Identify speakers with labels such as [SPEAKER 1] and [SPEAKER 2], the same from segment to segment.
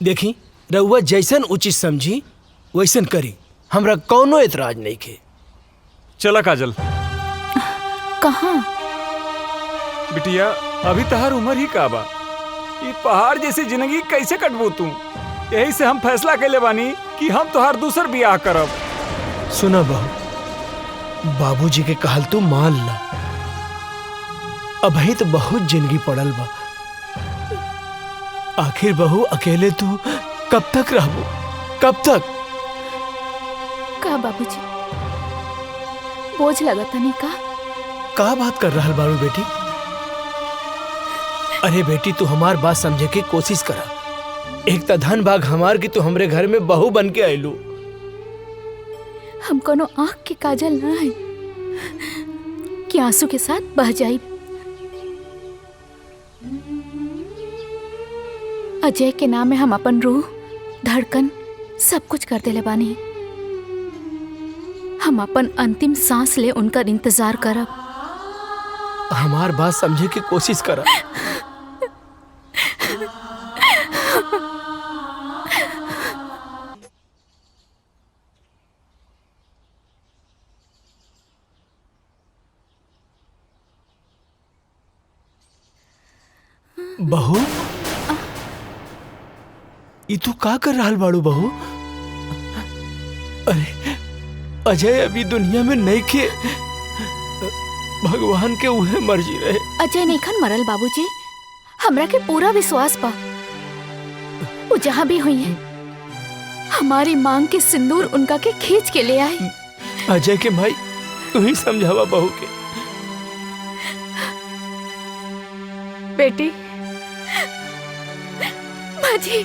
[SPEAKER 1] देखी रउआ जैसन उचित समझी वैसन करी, हमरा कौनो एतराज नहीं के।
[SPEAKER 2] चला काजल।
[SPEAKER 3] कहाँ?
[SPEAKER 2] बिटिया अभी तहार उम्र ही का बा, ये पहाड़ जैसी जिंदगी कैसे कटबू तू? यही से हम फैसला कैले बानी कि हम तोहार दूसर बियाह करब।
[SPEAKER 1] सुना बहू, बाबूजी के कहल तू मान ला। अभी तो बहुत जिंदगी पड़ल बा। आखिर बहू अकेले तू कब तक रहबू? कब तक?
[SPEAKER 3] का बाबूजी बोझ लगता नहीं
[SPEAKER 1] का बात कर रहा बारू बेटी? अरे बेटी तू हमार बात समझे के कोशिश करा। एक तो धन भाग हमार की तू हमरे घर में बहू बन के आयलू।
[SPEAKER 3] हम कोनो आँख के काजल ना है कि आंसू के साथ बह जाई। अजय के नाम में हम अपन रूह, धड़कन सब कुछ कर देले बानी। हम अपन अंतिम सांस ले उनका इंतजार करब।
[SPEAKER 1] हमार बात समझे की कोशिश करा। बहू, ये तू का कर रहा बाड़ू बहू? अरे अजय अभी दुनिया में नहीं के, भगवान के उहे मर्जी रहे।
[SPEAKER 3] अजय नहीं मरल बाबूजी, हमरा के पूरा विश्वास बा वो जहाँ भी हुई है हमारी मांग के सिंदूर उनका के खींच के ले आए।
[SPEAKER 1] अजय के भाई तू ही समझावा बहू के।
[SPEAKER 3] बेटी माजी,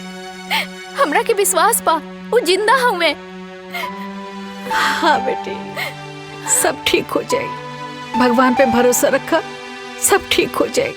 [SPEAKER 3] हमरा के विश्वास पा वो जिंदा हुए।
[SPEAKER 4] हाँ बेटी, सब ठीक हो जाए। भगवान पे भरोसा रखा, सब ठीक हो जाए।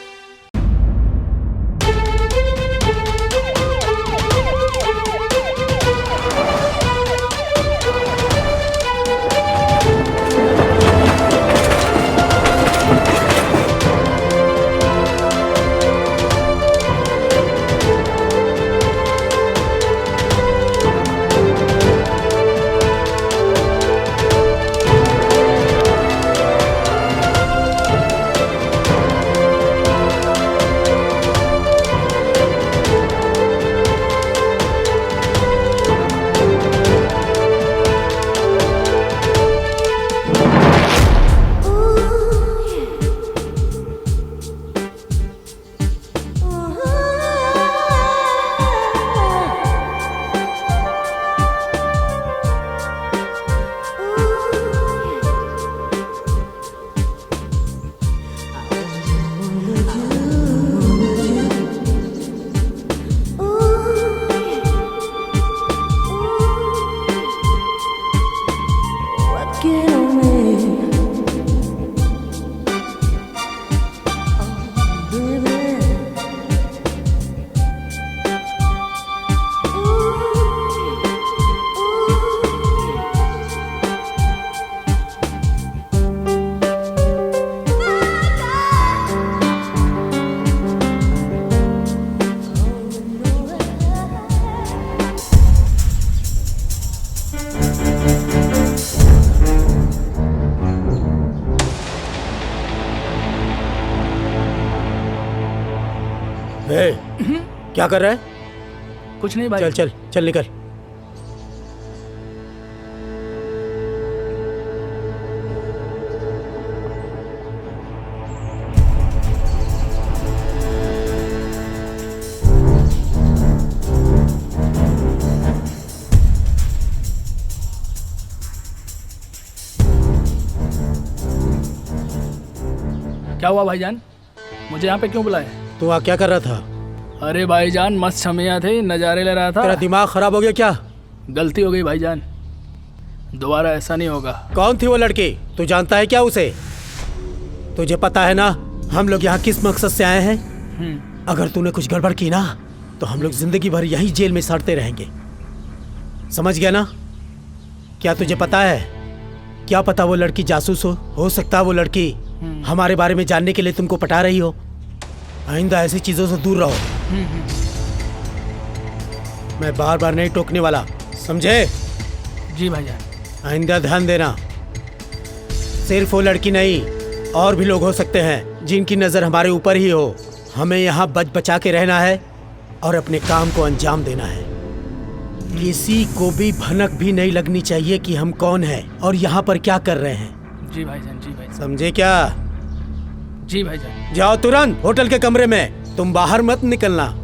[SPEAKER 5] क्या कर रहा है?
[SPEAKER 1] कुछ नहीं भाई।
[SPEAKER 5] चल चल चल निकल।
[SPEAKER 6] क्या हुआ भाईजान? मुझे यहाँ पे क्यों बुलाए?
[SPEAKER 5] तू वहाँ क्या कर रहा था?
[SPEAKER 6] अरे भाईजान मस्त छमिया थे, नज़ारे ले रहा था।
[SPEAKER 5] तेरा दिमाग खराब हो गया क्या?
[SPEAKER 6] गलती हो गई भाईजान, दोबारा ऐसा नहीं होगा।
[SPEAKER 5] कौन थी वो लड़की? तू जानता है क्या उसे? तुझे पता है ना हम लोग यहाँ किस मकसद से आए हैं? अगर तूने कुछ गड़बड़ की ना तो हम लोग जिंदगी भर यही जेल में सड़ते रहेंगे, समझ गया ना? क्या तुझे पता है? क्या पता वो लड़की जासूस हो सकता है वो लड़की हमारे बारे में जानने के लिए तुमको पटा रही हो। आइंदा ऐसी चीजों से दूर रहो। मैं बार बार नहीं टोकने वाला, समझे?
[SPEAKER 6] जी भाईजान।
[SPEAKER 5] आइंदा ध्यान देना। सिर्फ वो लड़की नहीं, और भी लोग हो सकते हैं जिनकी नजर हमारे ऊपर ही हो। हमें यहाँ बच बचा के रहना है और अपने काम को अंजाम देना है। किसी को भी भनक भी नहीं लगनी चाहिए कि हम कौन हैं और यहाँ पर क्या कर रहे हैं।
[SPEAKER 6] जी भाईजान, जी भाईजान।
[SPEAKER 5] समझे क्या?
[SPEAKER 6] जी भाईजान।
[SPEAKER 5] जाओ तुरंत होटल के कमरे में, तुम बाहर मत निकलना।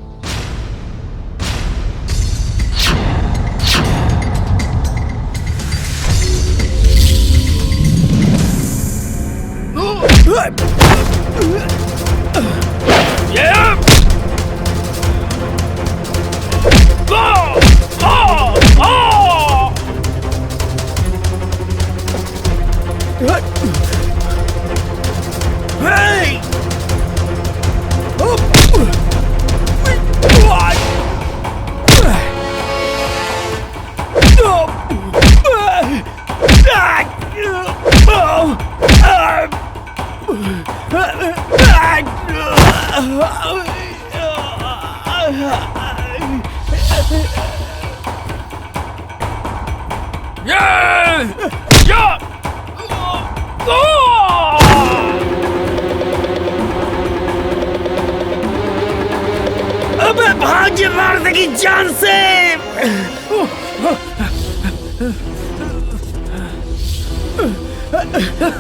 [SPEAKER 5] अबे भाग, ये मार देगी जान से।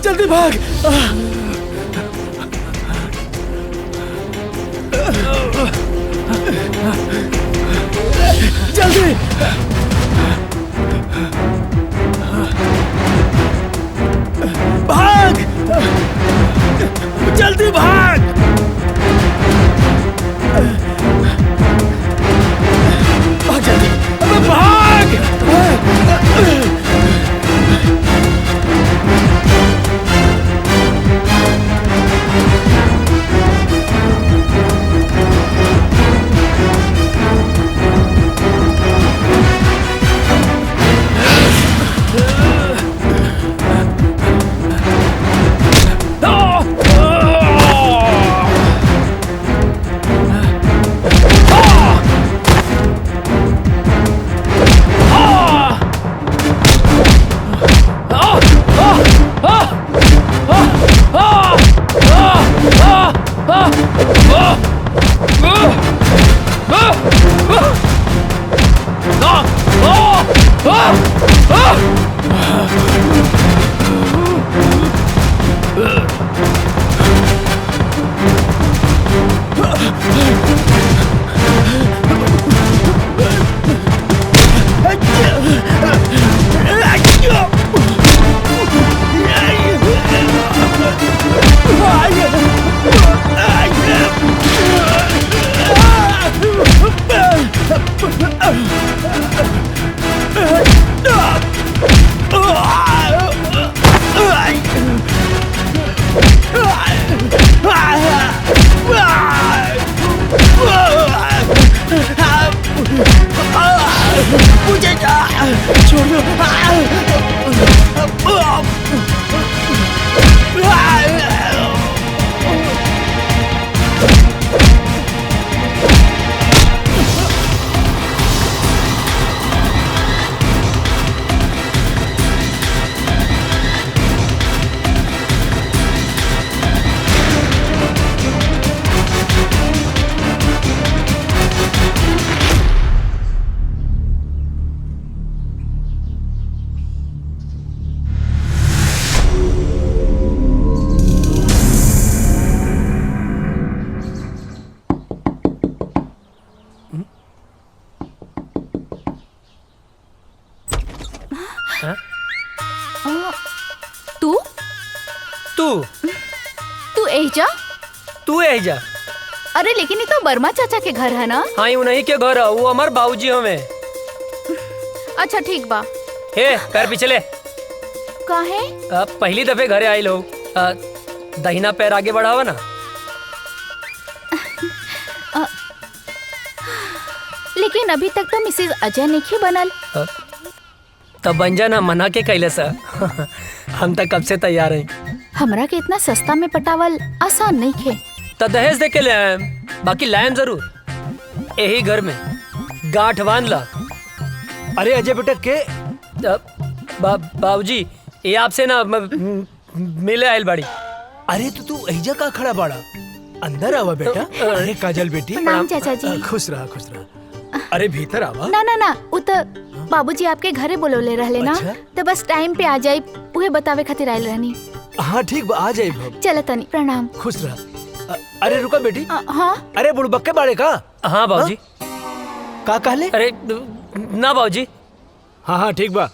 [SPEAKER 5] जल्दी भाग। जल्दी भाग, जल्दी भाग। भाग जल्दी, अबे भाग।
[SPEAKER 3] तू एजा?
[SPEAKER 7] तू एजा?
[SPEAKER 3] अरे लेकिन ये तो वर्मा चाचा के घर है ना?
[SPEAKER 7] हाँ, उन्हीं के घर है, वो हमार बाबूजी हमें।
[SPEAKER 3] अच्छा ठीक बा।
[SPEAKER 7] हे पैर पिछले
[SPEAKER 3] काहे?
[SPEAKER 7] पहली दफे घरे आई लोग, दाहिना पैर आगे बढ़ावा ना।
[SPEAKER 3] लेकिन अभी तक तो मिसेज अजय नहीं बनल।
[SPEAKER 7] तब बन जाना, मना के कैले सा। हम तक कब से तैयार हैं।
[SPEAKER 3] हमरा के इतना सस्ता में पटावल आसान नहीं खे।
[SPEAKER 7] तो दहेज दे के ले आए, बाकी लाएम जरूर। यही घर में गांठ बांध ला।
[SPEAKER 1] अरे अजय बेटा के
[SPEAKER 7] बाबूजी ये आपसे ना मिले आयल बाड़ी।
[SPEAKER 1] अरे तो तू एजा का खड़ा बाड़ा, अंदर आवा बेटा। अरे काजल बेटी
[SPEAKER 3] प्रणाम चाचा जी।
[SPEAKER 1] खुश रहा। अरे भीतर आवा।
[SPEAKER 3] ना ना ना उ त बाबूजी आपके घरे बोलौले रहले ना।
[SPEAKER 1] अच्छा?
[SPEAKER 3] तो बस टाइम पे आ जाई उहे बतावे खातिर आइल रहनी।
[SPEAKER 1] हाँ ठीक बा, आ जाए भब।
[SPEAKER 3] चल तनी प्रणाम।
[SPEAKER 1] खुश रहा। अरे रुका बेटी।
[SPEAKER 3] हाँ
[SPEAKER 1] अरे बुड़बक्के बाड़े का।
[SPEAKER 7] हाँ बाबूजी।
[SPEAKER 1] का कहले?
[SPEAKER 7] अरे ना बाबूजी।
[SPEAKER 1] हाँ हाँ ठीक बा,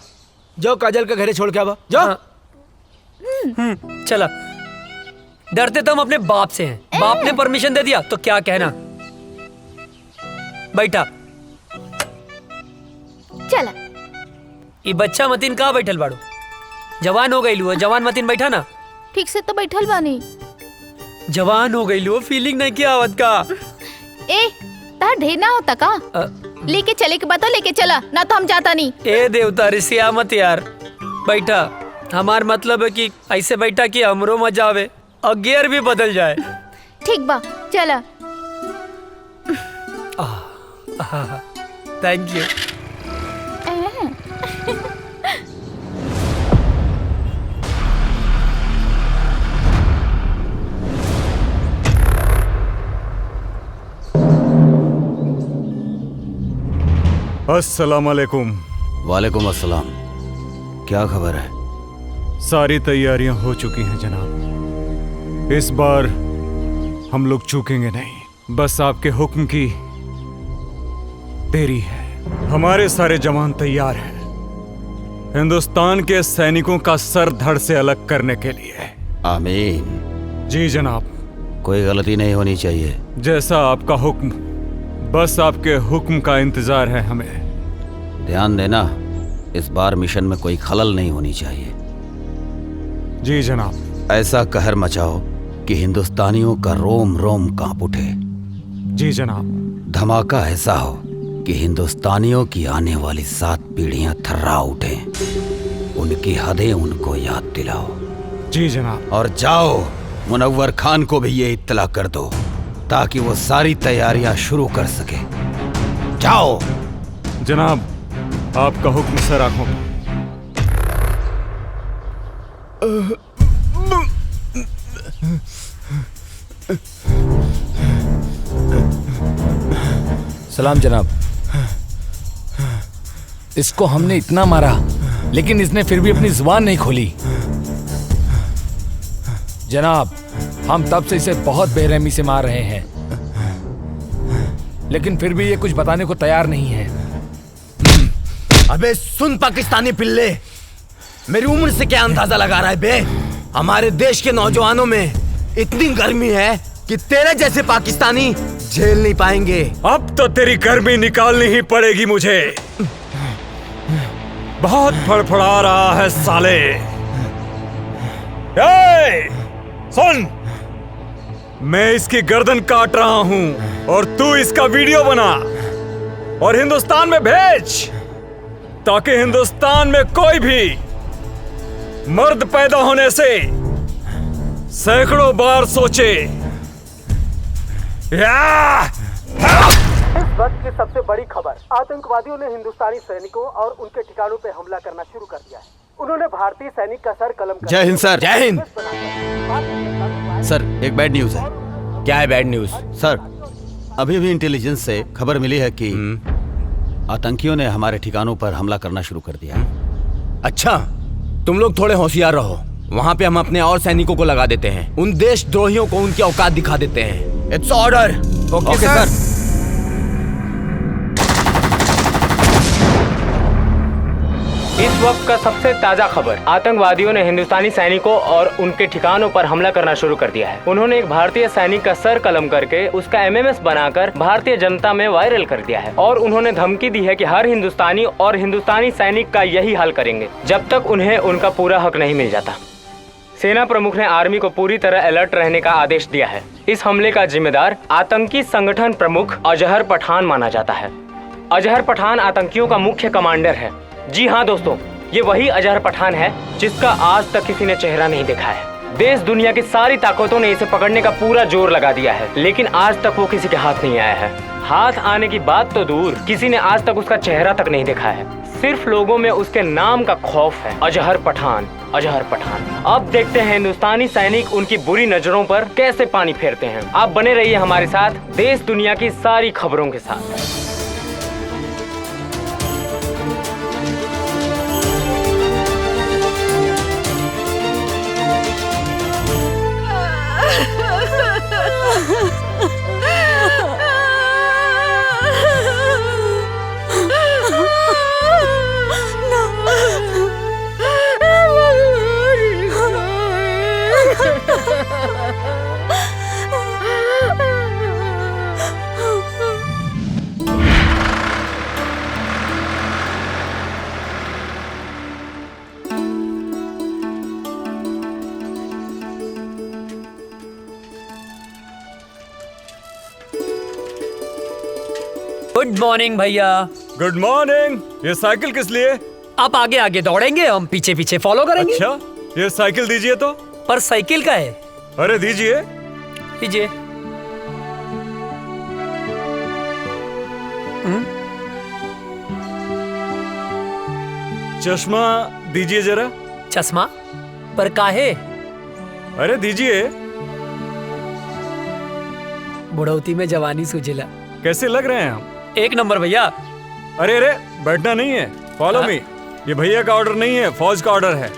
[SPEAKER 1] जाओ काजल का घरे छोड़ के आवा जाओ।
[SPEAKER 7] चला। डरते तो हम अपने बाप से हैं। बाप ने परमिशन दे दिया तो क्या कहना। बैठा।
[SPEAKER 3] चला।
[SPEAKER 7] ये बच्चा मतीन कहाँ बैठल बाड़ू? जवान हो गई लू, जवान मतीन बैठा ना।
[SPEAKER 3] ठीक से तो बैठल बानी।
[SPEAKER 7] जवान हो गई लू, फीलिंग नहीं किया आवत का।
[SPEAKER 3] ए तार ढेर ना होता का? लेके चले के बता, लेके चला ना तो हम जाता नहीं।
[SPEAKER 7] ए देवता रिसिया मत यार। बैठा। हमार मतलब है कि ऐसे बैठा कि हमरो मजा आवे और गियर भी बदल जाए।
[SPEAKER 3] ठीक बा चला।
[SPEAKER 7] Thank you.
[SPEAKER 2] अस्सलाम वालेकुम।
[SPEAKER 8] वालेकुम अस्सलाम। क्या खबर है?
[SPEAKER 2] सारी तैयारियां हो चुकी हैं जनाब। इस बार हम लोग चूकेंगे नहीं। बस आपके हुक्म की देरी है। हमारे सारे जवान तैयार हैं हिंदुस्तान के सैनिकों का सर धड़ से अलग करने के लिए।
[SPEAKER 8] आमीन।
[SPEAKER 2] जी जनाब।
[SPEAKER 8] कोई गलती नहीं होनी चाहिए।
[SPEAKER 2] जैसा आपका हुक्म, बस आपके हुक्म का इंतजार है हमें।
[SPEAKER 8] ध्यान देना, इस बार मिशन में कोई खलल नहीं होनी चाहिए।
[SPEAKER 2] जी जनाब।
[SPEAKER 8] ऐसा कहर मचाओ कि हिंदुस्तानियों का रोम रोम कांप उठे।
[SPEAKER 2] जी जनाब।
[SPEAKER 8] धमाका ऐसा हो कि हिंदुस्तानियों की आने वाली 7 पीढ़ियां थर्रा उठें। उनकी हदें उनको याद दिलाओ।
[SPEAKER 2] जी जनाब।
[SPEAKER 8] और जाओ मुनव्वर खान को भी ये इत्तला कर दो ताकि वो सारी तैयारियां शुरू कर सके। जाओ।
[SPEAKER 2] जनाब आपका हुक्म सर आंखों पे।
[SPEAKER 6] सलाम जनाब। इसको हमने इतना मारा लेकिन इसने फिर भी अपनी जुबान नहीं खोली। जनाब हम तब से इसे बहुत बेरहमी से मार रहे हैं लेकिन फिर भी ये कुछ बताने को तैयार नहीं है।
[SPEAKER 9] अबे सुन पाकिस्तानी पिल्ले, मेरी उम्र से क्या अंदाजा लगा रहा है बे? हमारे देश के नौजवानों में इतनी गर्मी है कि तेरे जैसे पाकिस्तानी झेल नहीं पाएंगे।
[SPEAKER 2] अब तो तेरी गर्मी निकालनी ही पड़ेगी मुझे। बहुत फड़फड़ा रहा है साले। सुन, मैं इसकी गर्दन काट रहा हूं और तू इसका वीडियो बना और हिंदुस्तान में भेज ताकि हिंदुस्तान में कोई भी मर्द पैदा होने से सैकड़ों बार सोचे।
[SPEAKER 5] इस वक्त की सबसे बड़ी खबर, आतंकवादियों ने हिंदुस्तानी सैनिकों और उनके ठिकानों पर हमला करना शुरू कर दिया है। उन्होंने भारतीय सैनिक का सर कलम कर
[SPEAKER 9] जय हिंद सर। जय हिंद
[SPEAKER 8] सर, एक बैड न्यूज है।
[SPEAKER 9] क्या है बैड न्यूज?
[SPEAKER 8] सर, अभी भी इंटेलिजेंस से खबर मिली है कि आतंकियों ने हमारे ठिकानों पर हमला करना शुरू कर दिया है।
[SPEAKER 9] अच्छा, तुम लोग थोड़े होशियार रहो। वहाँ पे हम अपने और सैनिकों को लगा देते हैं। उन देशद्रोहियों को उनकी औकात दिखा देते हैं। It's order.
[SPEAKER 8] ओके सर।
[SPEAKER 10] इस वक्त का सबसे ताजा खबर, आतंकवादियों ने हिंदुस्तानी सैनिकों और उनके ठिकानों पर हमला करना शुरू कर दिया है। उन्होंने एक भारतीय सैनिक का सर कलम करके उसका एमएमएस बनाकर भारतीय जनता में वायरल कर दिया है और उन्होंने धमकी दी है कि हर हिंदुस्तानी और हिंदुस्तानी सैनिक का यही हाल करेंगे जब तक उन्हें उनका पूरा हक नहीं मिल जाता। सेना प्रमुख ने आर्मी को पूरी तरह अलर्ट रहने का आदेश दिया है। इस हमले का जिम्मेदार आतंकी संगठन प्रमुख अजहर पठान माना जाता है। अजहर पठान आतंकियों का मुख्य कमांडर है। जी हाँ दोस्तों, ये वही अजहर पठान है जिसका आज तक किसी ने चेहरा नहीं देखा है। देश दुनिया की सारी ताकतों ने इसे पकड़ने का पूरा जोर लगा दिया है, लेकिन आज तक वो किसी के हाथ नहीं आया है। हाथ आने की बात तो दूर, किसी ने आज तक उसका चेहरा तक नहीं देखा है। सिर्फ लोगों में उसके नाम का खौफ है, अजहर पठान, अजहर पठान। अब देखते हैं हिंदुस्तानी सैनिक उनकी बुरी नजरों पर कैसे पानी फेरते हैं। आप बने रहिए हमारे साथ देश दुनिया की सारी खबरों के साथ।
[SPEAKER 7] गुड मॉर्निंग भैया।
[SPEAKER 2] Good morning. ये साइकिल किस लिए?
[SPEAKER 7] आप आगे आगे दौड़ेंगे, हम पीछे पीछे फॉलो करेंगे।
[SPEAKER 2] अच्छा, ये साइकिल दीजिए तो।
[SPEAKER 7] पर साइकिल का है।
[SPEAKER 2] अरे दीजिए।
[SPEAKER 7] दीजिए।
[SPEAKER 2] चश्मा दीजिए जरा।
[SPEAKER 7] चश्मा पर काहे?
[SPEAKER 2] अरे दीजिए।
[SPEAKER 7] बुढ़ौती में जवानी सूझेला।
[SPEAKER 2] कैसे लग रहे हैं हम?
[SPEAKER 7] एक नंबर भैया।
[SPEAKER 2] अरे अरे बैठना नहीं है, फॉलो मी। ये भैया का ऑर्डर नहीं है, फौज का ऑर्डर है।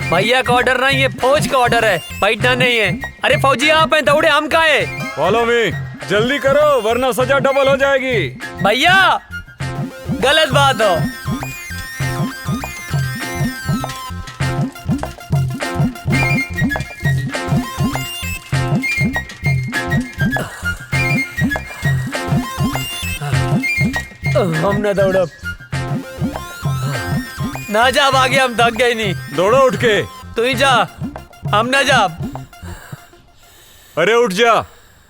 [SPEAKER 7] भैया का ऑर्डर नहीं है, फौज का ऑर्डर है, बैठना नहीं है। अरे फौजी आप हैं, दौड़े हम का है।
[SPEAKER 2] फॉलो मी, जल्दी करो वरना सजा डबल हो जाएगी।
[SPEAKER 7] भैया गलत बात हो। हम न दौड़ब ना, जा आगे, हम थक गए नहीं।
[SPEAKER 2] दौड़ो उठ के।
[SPEAKER 7] तू ही जा, हम ना जा।
[SPEAKER 2] अरे उठ जा,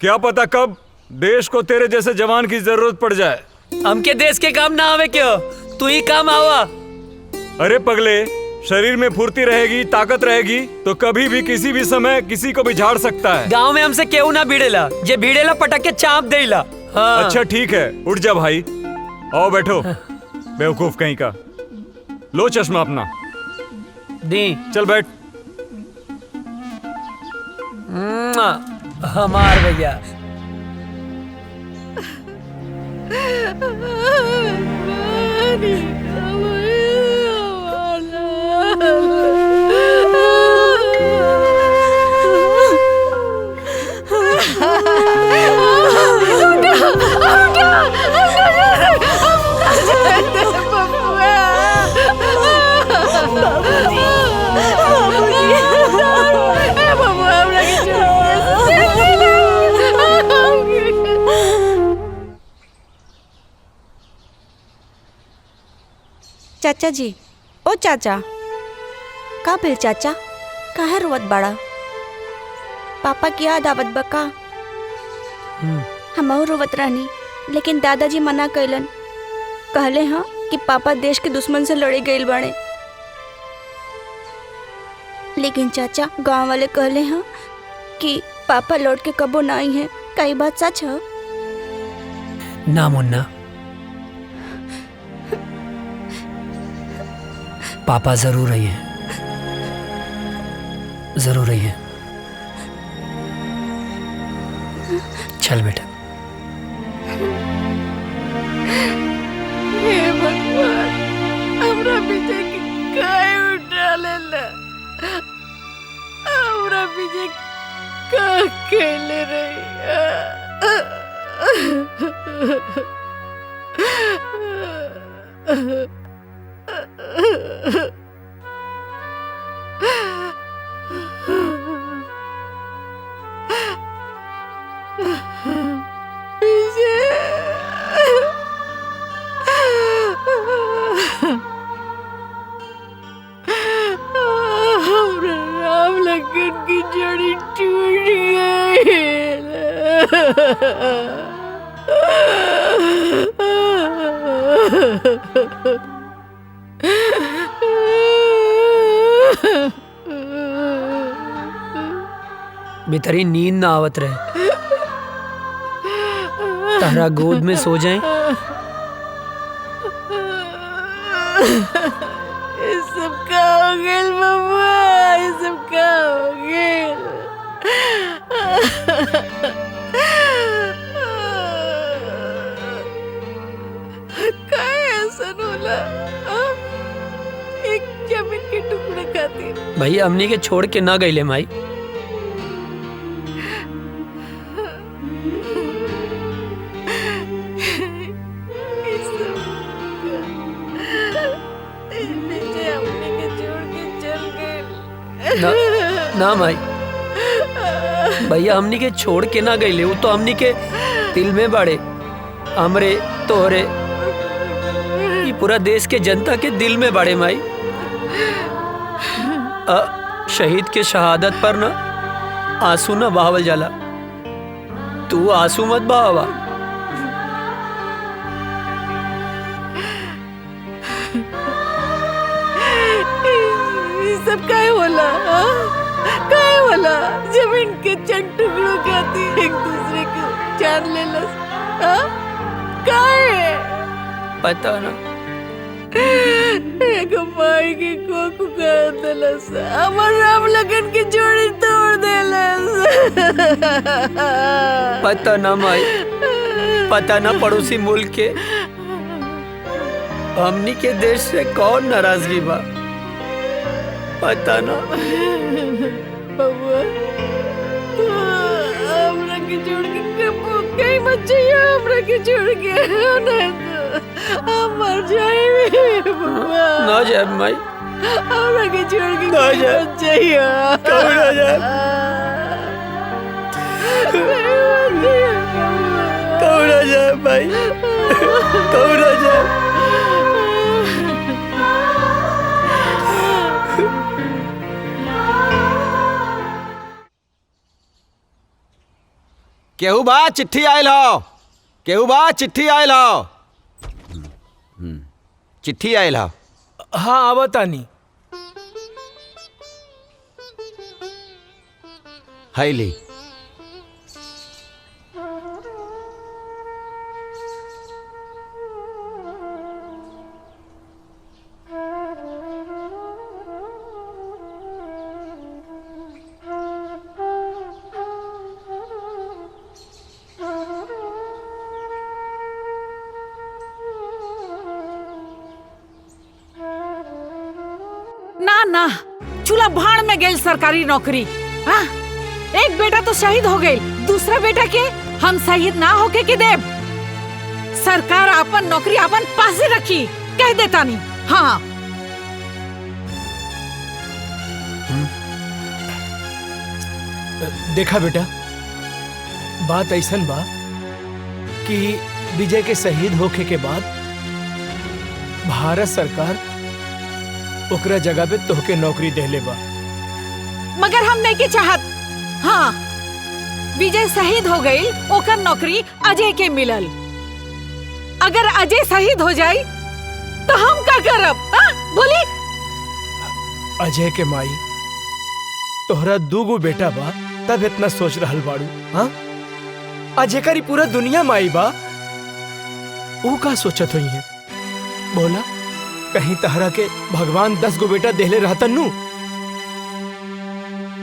[SPEAKER 2] क्या पता कब देश को तेरे जैसे जवान की जरूरत पड़ जाए।
[SPEAKER 7] हमके देश के काम ना आवे क्यों, तू ही काम आवा।
[SPEAKER 2] अरे पगले, शरीर में फुर्ती रहेगी, ताकत रहेगी तो कभी भी किसी भी समय किसी को भी झाड़ सकता है।
[SPEAKER 7] गांव में हमसे केहू ना भिड़ेला, जे भिड़ेला पटक के चाप देला। हाँ।
[SPEAKER 2] अच्छा ठीक है, उठ जा भाई। आओ बैठो, बेवकूफ कहीं का। लो चश्मा अपना
[SPEAKER 7] दी।
[SPEAKER 2] चल बैठ।
[SPEAKER 7] हमार भैया।
[SPEAKER 11] चाचा जी, ओ चाचा, का भेल चाचा, काहे रोवत बड़ा? पापा की याद आवत बा का? हमहू रोवत रहनी, लेकिन दादाजी मना कैलन। कहले हाँ कि पापा देश के दुश्मन से लड़े गए बने। लेकिन चाचा, गांव वाले कहले हाँ कि पापा लौट के कबो ना आई हैं। का ये बात सच है?
[SPEAKER 7] ना मुन्ना, पापा जरूर आई हैं, जरूर आई हैं। चल बेटा।
[SPEAKER 4] हे भगवान, हमरा पीछे काहे उठा लेला? हमरा पीछे का खेले रही? राम लखन की जड़ी टूट गई।
[SPEAKER 7] बेहतरीन नींद ना आवत रहे, तारा गोद में सो जाए।
[SPEAKER 4] ये सब का हो गया बबुआ, ये सब का हो गया। काय ऐसा होला? एक जमीन के टुकड़े खातिर
[SPEAKER 7] भैया हमनी के छोड़ के ना गईले माई। ना, ना माई, भैया हमनी के छोड़ के ना गईले, वो तो हमनी के दिल में बाड़े। हमरे तोहरे ये पूरा देश के जनता के दिल में बाड़े माई। शहीद के शहादत पर ना आंसू ना बहावल जाला, तू आंसू मत बहावा।
[SPEAKER 4] सब काय होला? काय होला? जमीन के चंद टुकड़ों खाती एक दूसरे को जान लेलस। काय
[SPEAKER 7] पता ना,
[SPEAKER 4] एक माई के कोकू कर देलस, हमर राम लगन की जोड़ी तोड़ देलस।
[SPEAKER 7] पता ना माई, पता ना पड़ोसी मुल्क के हमनी के देश से कौन नाराजगी बा, पता ना।
[SPEAKER 4] बबुआ तू हमरा के छोड़ के कहीं मत जाइए, हमरा के छोड़ के नहीं तो हम मर जाएंगे बबुआ।
[SPEAKER 7] ना जाए माई,
[SPEAKER 4] हमरा के छोड़ के
[SPEAKER 7] ना जाए,
[SPEAKER 4] मत जाइए।
[SPEAKER 7] कभी ना जाए, कभी ना जाए भाई, कभी ना जाए।
[SPEAKER 8] केहू बा चिट्ठी आयल हो, केहू बा चिट्ठी आयल हो, चिट्ठी आयल हो।
[SPEAKER 1] हाँ आवतानी।
[SPEAKER 8] हैली
[SPEAKER 4] ना ना, चूल्हा भाड़ में गई सरकारी नौकरी। हाँ? एक बेटा तो शहीद हो गई, दूसरा बेटा के हम शहीद ना होके के देव। सरकार अपन नौकरी अपन पास ही रखी, कह देता नहीं। हाँ
[SPEAKER 1] देखा बेटा, बात ऐसन बा कि विजय के शहीद होखे के बाद भारत सरकार ओकरा जगह पे तोहके नौकरी देले बा।
[SPEAKER 4] मगर हम नहीं के चाहत। हाँ विजय शहीद हो गई, ओकर नौकरी अजय के मिलल। अगर अजय शहीद हो जाई तो हम क्या करब? बोली।
[SPEAKER 1] अजय के माई, तोहरा दूगो बेटा बा तब इतना सोच रहल बाड़ू। हाँ अजय करी पूरा दुनिया माई बा, वो का सोचत हुई है? बोला कहीं तहरा के भगवान 10 गो बेटा देले रहतन नु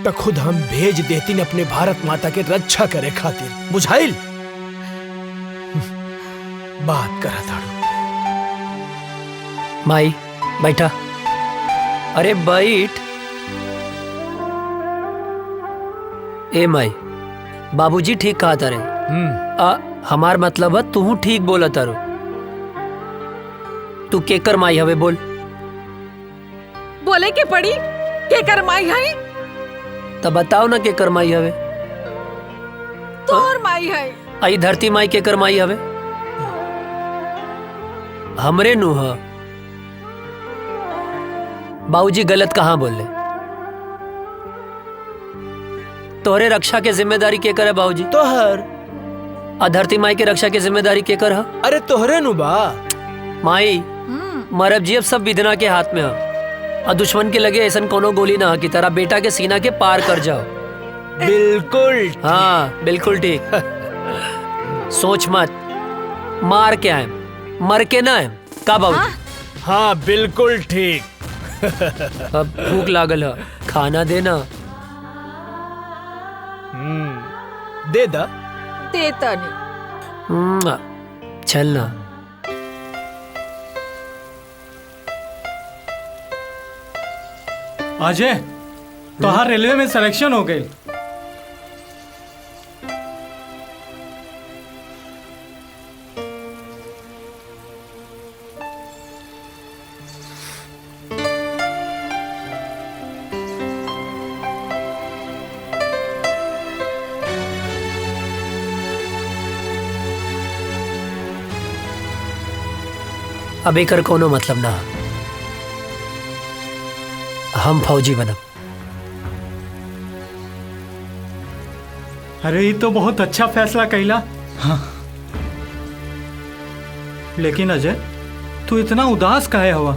[SPEAKER 1] तो खुद हम भेज देती न अपने भारत माता के रक्षा करे खातिर। बुझाइल? बात करा ताड़ू।
[SPEAKER 7] माई बैठा, अरे बैठ। ए माई, बाबूजी ठीक कहा तारे। हमार मतलब है तू ठीक बोला तारो। तू केकर माई हवे बोल?
[SPEAKER 4] बोले के पड़ी केकर माई है?
[SPEAKER 7] तब बताओ ना केकर माई हवे।
[SPEAKER 4] तोर माई है।
[SPEAKER 7] आई धरती माई केकर माई हवे? हमरे नु ह। बाबूजी गलत कहाँ बोले? तोहरे रक्षा के जिम्मेदारी केकर है बाबूजी?
[SPEAKER 1] तोहर।
[SPEAKER 7] धरती माई के रक्षा के जिम्मेदारी केकर है?
[SPEAKER 1] अरे तोहरे नु बा।
[SPEAKER 7] माई मरब जी अब सब विधना के हाथ में है, और दुश्मन के लगे ऐसा कोनो गोली ना कि तेरा बेटा के सीना के पार कर जाओ।
[SPEAKER 1] बिल्कुल
[SPEAKER 7] हाँ बिल्कुल ठीक। सोच मत, मार के आए मर के ना आए का बाबूजी?
[SPEAKER 1] हाँ बिल्कुल ठीक।
[SPEAKER 7] अब भूख लागल है, खाना देना।
[SPEAKER 1] दे दा।
[SPEAKER 4] देता नहीं।
[SPEAKER 7] चलना।
[SPEAKER 12] अजय, तोहार रेलवे में सिलेक्शन हो गई।
[SPEAKER 7] अब एकर कोनो मतलब ना, हम फौजी बनब।
[SPEAKER 12] अरे ये तो बहुत अच्छा फैसला कैला। हाँ। लेकिन अजय, तू इतना उदास काहे हुआ?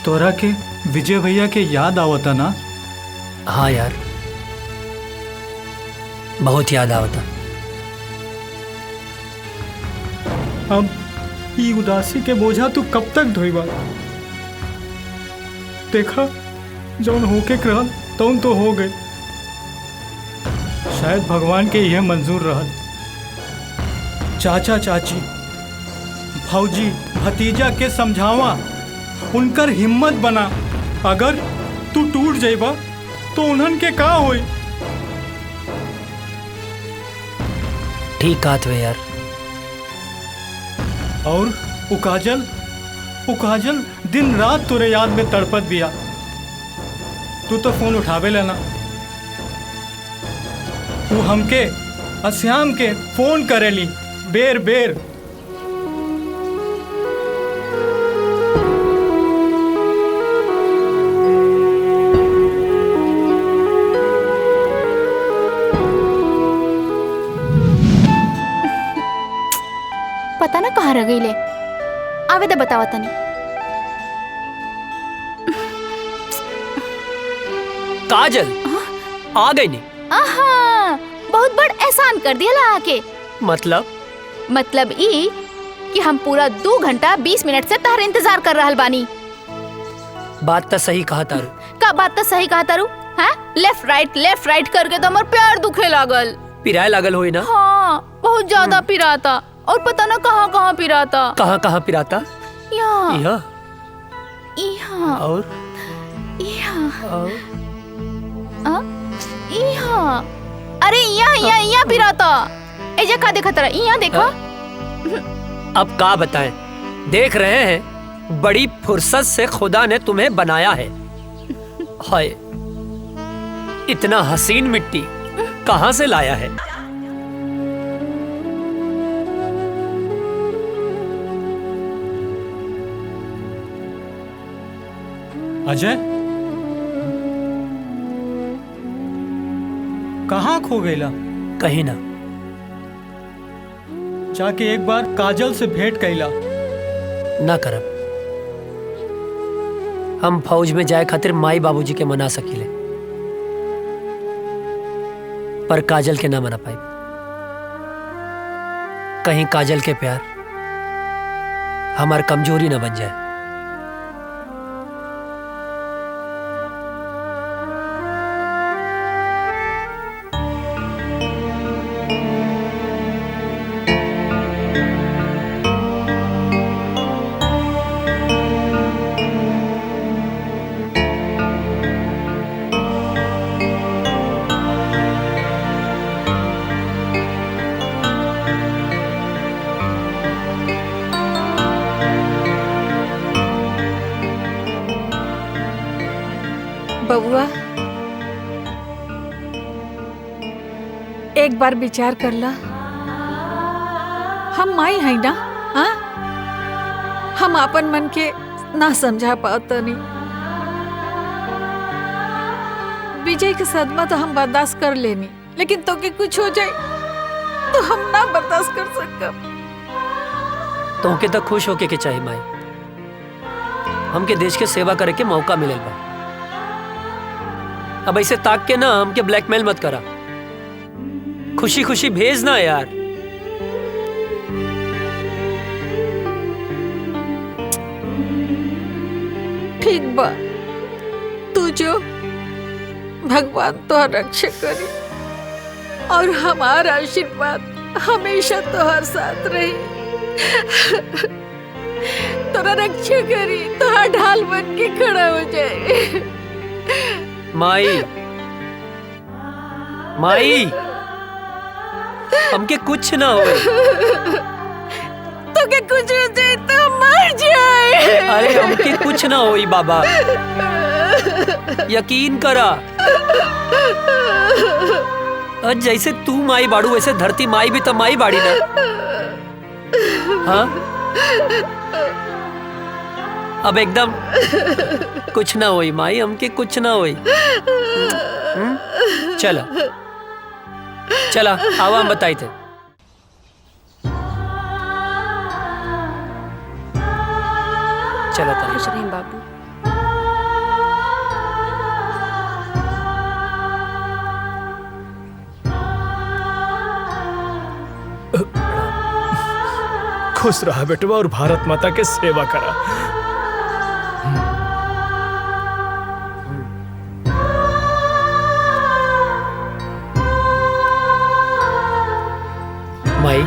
[SPEAKER 12] तोरा के विजय भैया के याद आवता ना?
[SPEAKER 7] हाँ यार, बहुत याद आवता।
[SPEAKER 12] अब ये उदासी के बोझा तू कब तक ढोईबा? देखा, जौन होके रहल तौन तो हो गए। शायद भगवान के यह मंजूर रहल। चाचा चाची, भौजी, भतीजा के समझावा, उनकर हिम्मत बना। अगर तू टूट जाइबा तो उन्हन के का होई?
[SPEAKER 7] ठीक कहत वे यार।
[SPEAKER 12] और वो काजल दिन रात तुरे याद में तड़पत बिया। तू तो फोन उठावे लेना। तू हमके अश्याम के फोन करेली बेर बेर।
[SPEAKER 3] पता ना कहाँ रह गई ले। आवे दे बतावा तनी।
[SPEAKER 7] काजल आ गई नहीं?
[SPEAKER 3] आहा, बहुत बड़ एहसान कर दिया ला आके। मतलब ई कि हम पूरा 2 घंटा 20 मिनट से तार इंतजार कर रहल बानी।
[SPEAKER 7] बात तो सही कहा तारू।
[SPEAKER 3] का बात तो सही कहा तारू? हाँ, लेफ्ट राइट करके तो हमार पैर दुखे लागल।
[SPEAKER 7] पिराए लागल होई ना?
[SPEAKER 3] हाँ, बहुत ज्यादा पिराता। और पता ना कहाँ कहाँ पिराता।
[SPEAKER 7] कहाँ पिराता?
[SPEAKER 3] यहाँ
[SPEAKER 7] यहाँ और
[SPEAKER 3] यहाँ। अरे यहाँ पिराता। एजा का देखा तेरा? यहाँ देखा।
[SPEAKER 7] अब का बताएं, देख रहे हैं बड़ी फुर्सत से खुदा ने तुम्हें बनाया है। हाय, इतना हसीन मिट्टी कहाँ से लाया है?
[SPEAKER 12] अजय, कहाँ खो गईला?
[SPEAKER 7] कहीं ना।
[SPEAKER 12] जाके एक बार काजल से भेंट कैला।
[SPEAKER 7] ना करब। हम फौज में जाए खातिर माई बाबूजी के मना सकीले, पर काजल के ना मना पाई। कहीं काजल के प्यार हमार कमजोरी ना बन जाए।
[SPEAKER 4] बबुआ, एक बार विचार कर ला। हम माई है ना? हाँ, हम अपन मन के ना समझा पाता नहीं। विजय के सदमा तो हम बर्दाश्त कर लेनी, लेकिन तो के कुछ हो जाए तो हम ना बर्दाश्त कर सकब।
[SPEAKER 7] तो के तो खुश होके के चाहिए माई। हमके देश के सेवा करे के मौका मिलल बा। अब ऐसे ताक के ना हमके ब्लैकमेल मत करा। खुशी खुशी भेज ना यार।
[SPEAKER 4] ठीक बा, तू जो भगवान तो रक्षा करी और हमारा आशीर्वाद हमेशा तोहर साथ रही। तोरा रक्षा करी, तोहरा ढाल बन के खड़ा हो जाए।
[SPEAKER 7] माई माई हमके कुछ ना हो।
[SPEAKER 4] तो के कुछ हो जाए तो मर जाए।
[SPEAKER 7] अरे हमके कुछ ना होई बाबा, यकीन करा। और जैसे तू माई बाड़ू वैसे धरती माई भी तो माई बाड़ी ना। हाँ अब एकदम कुछ ना होई माई, हमके कुछ ना होई। चला चला आवा हम बताई थे। चला
[SPEAKER 11] खुश रहें बाबू।
[SPEAKER 1] खुश रहा बेटवा और भारत माता के सेवा करा।
[SPEAKER 7] माई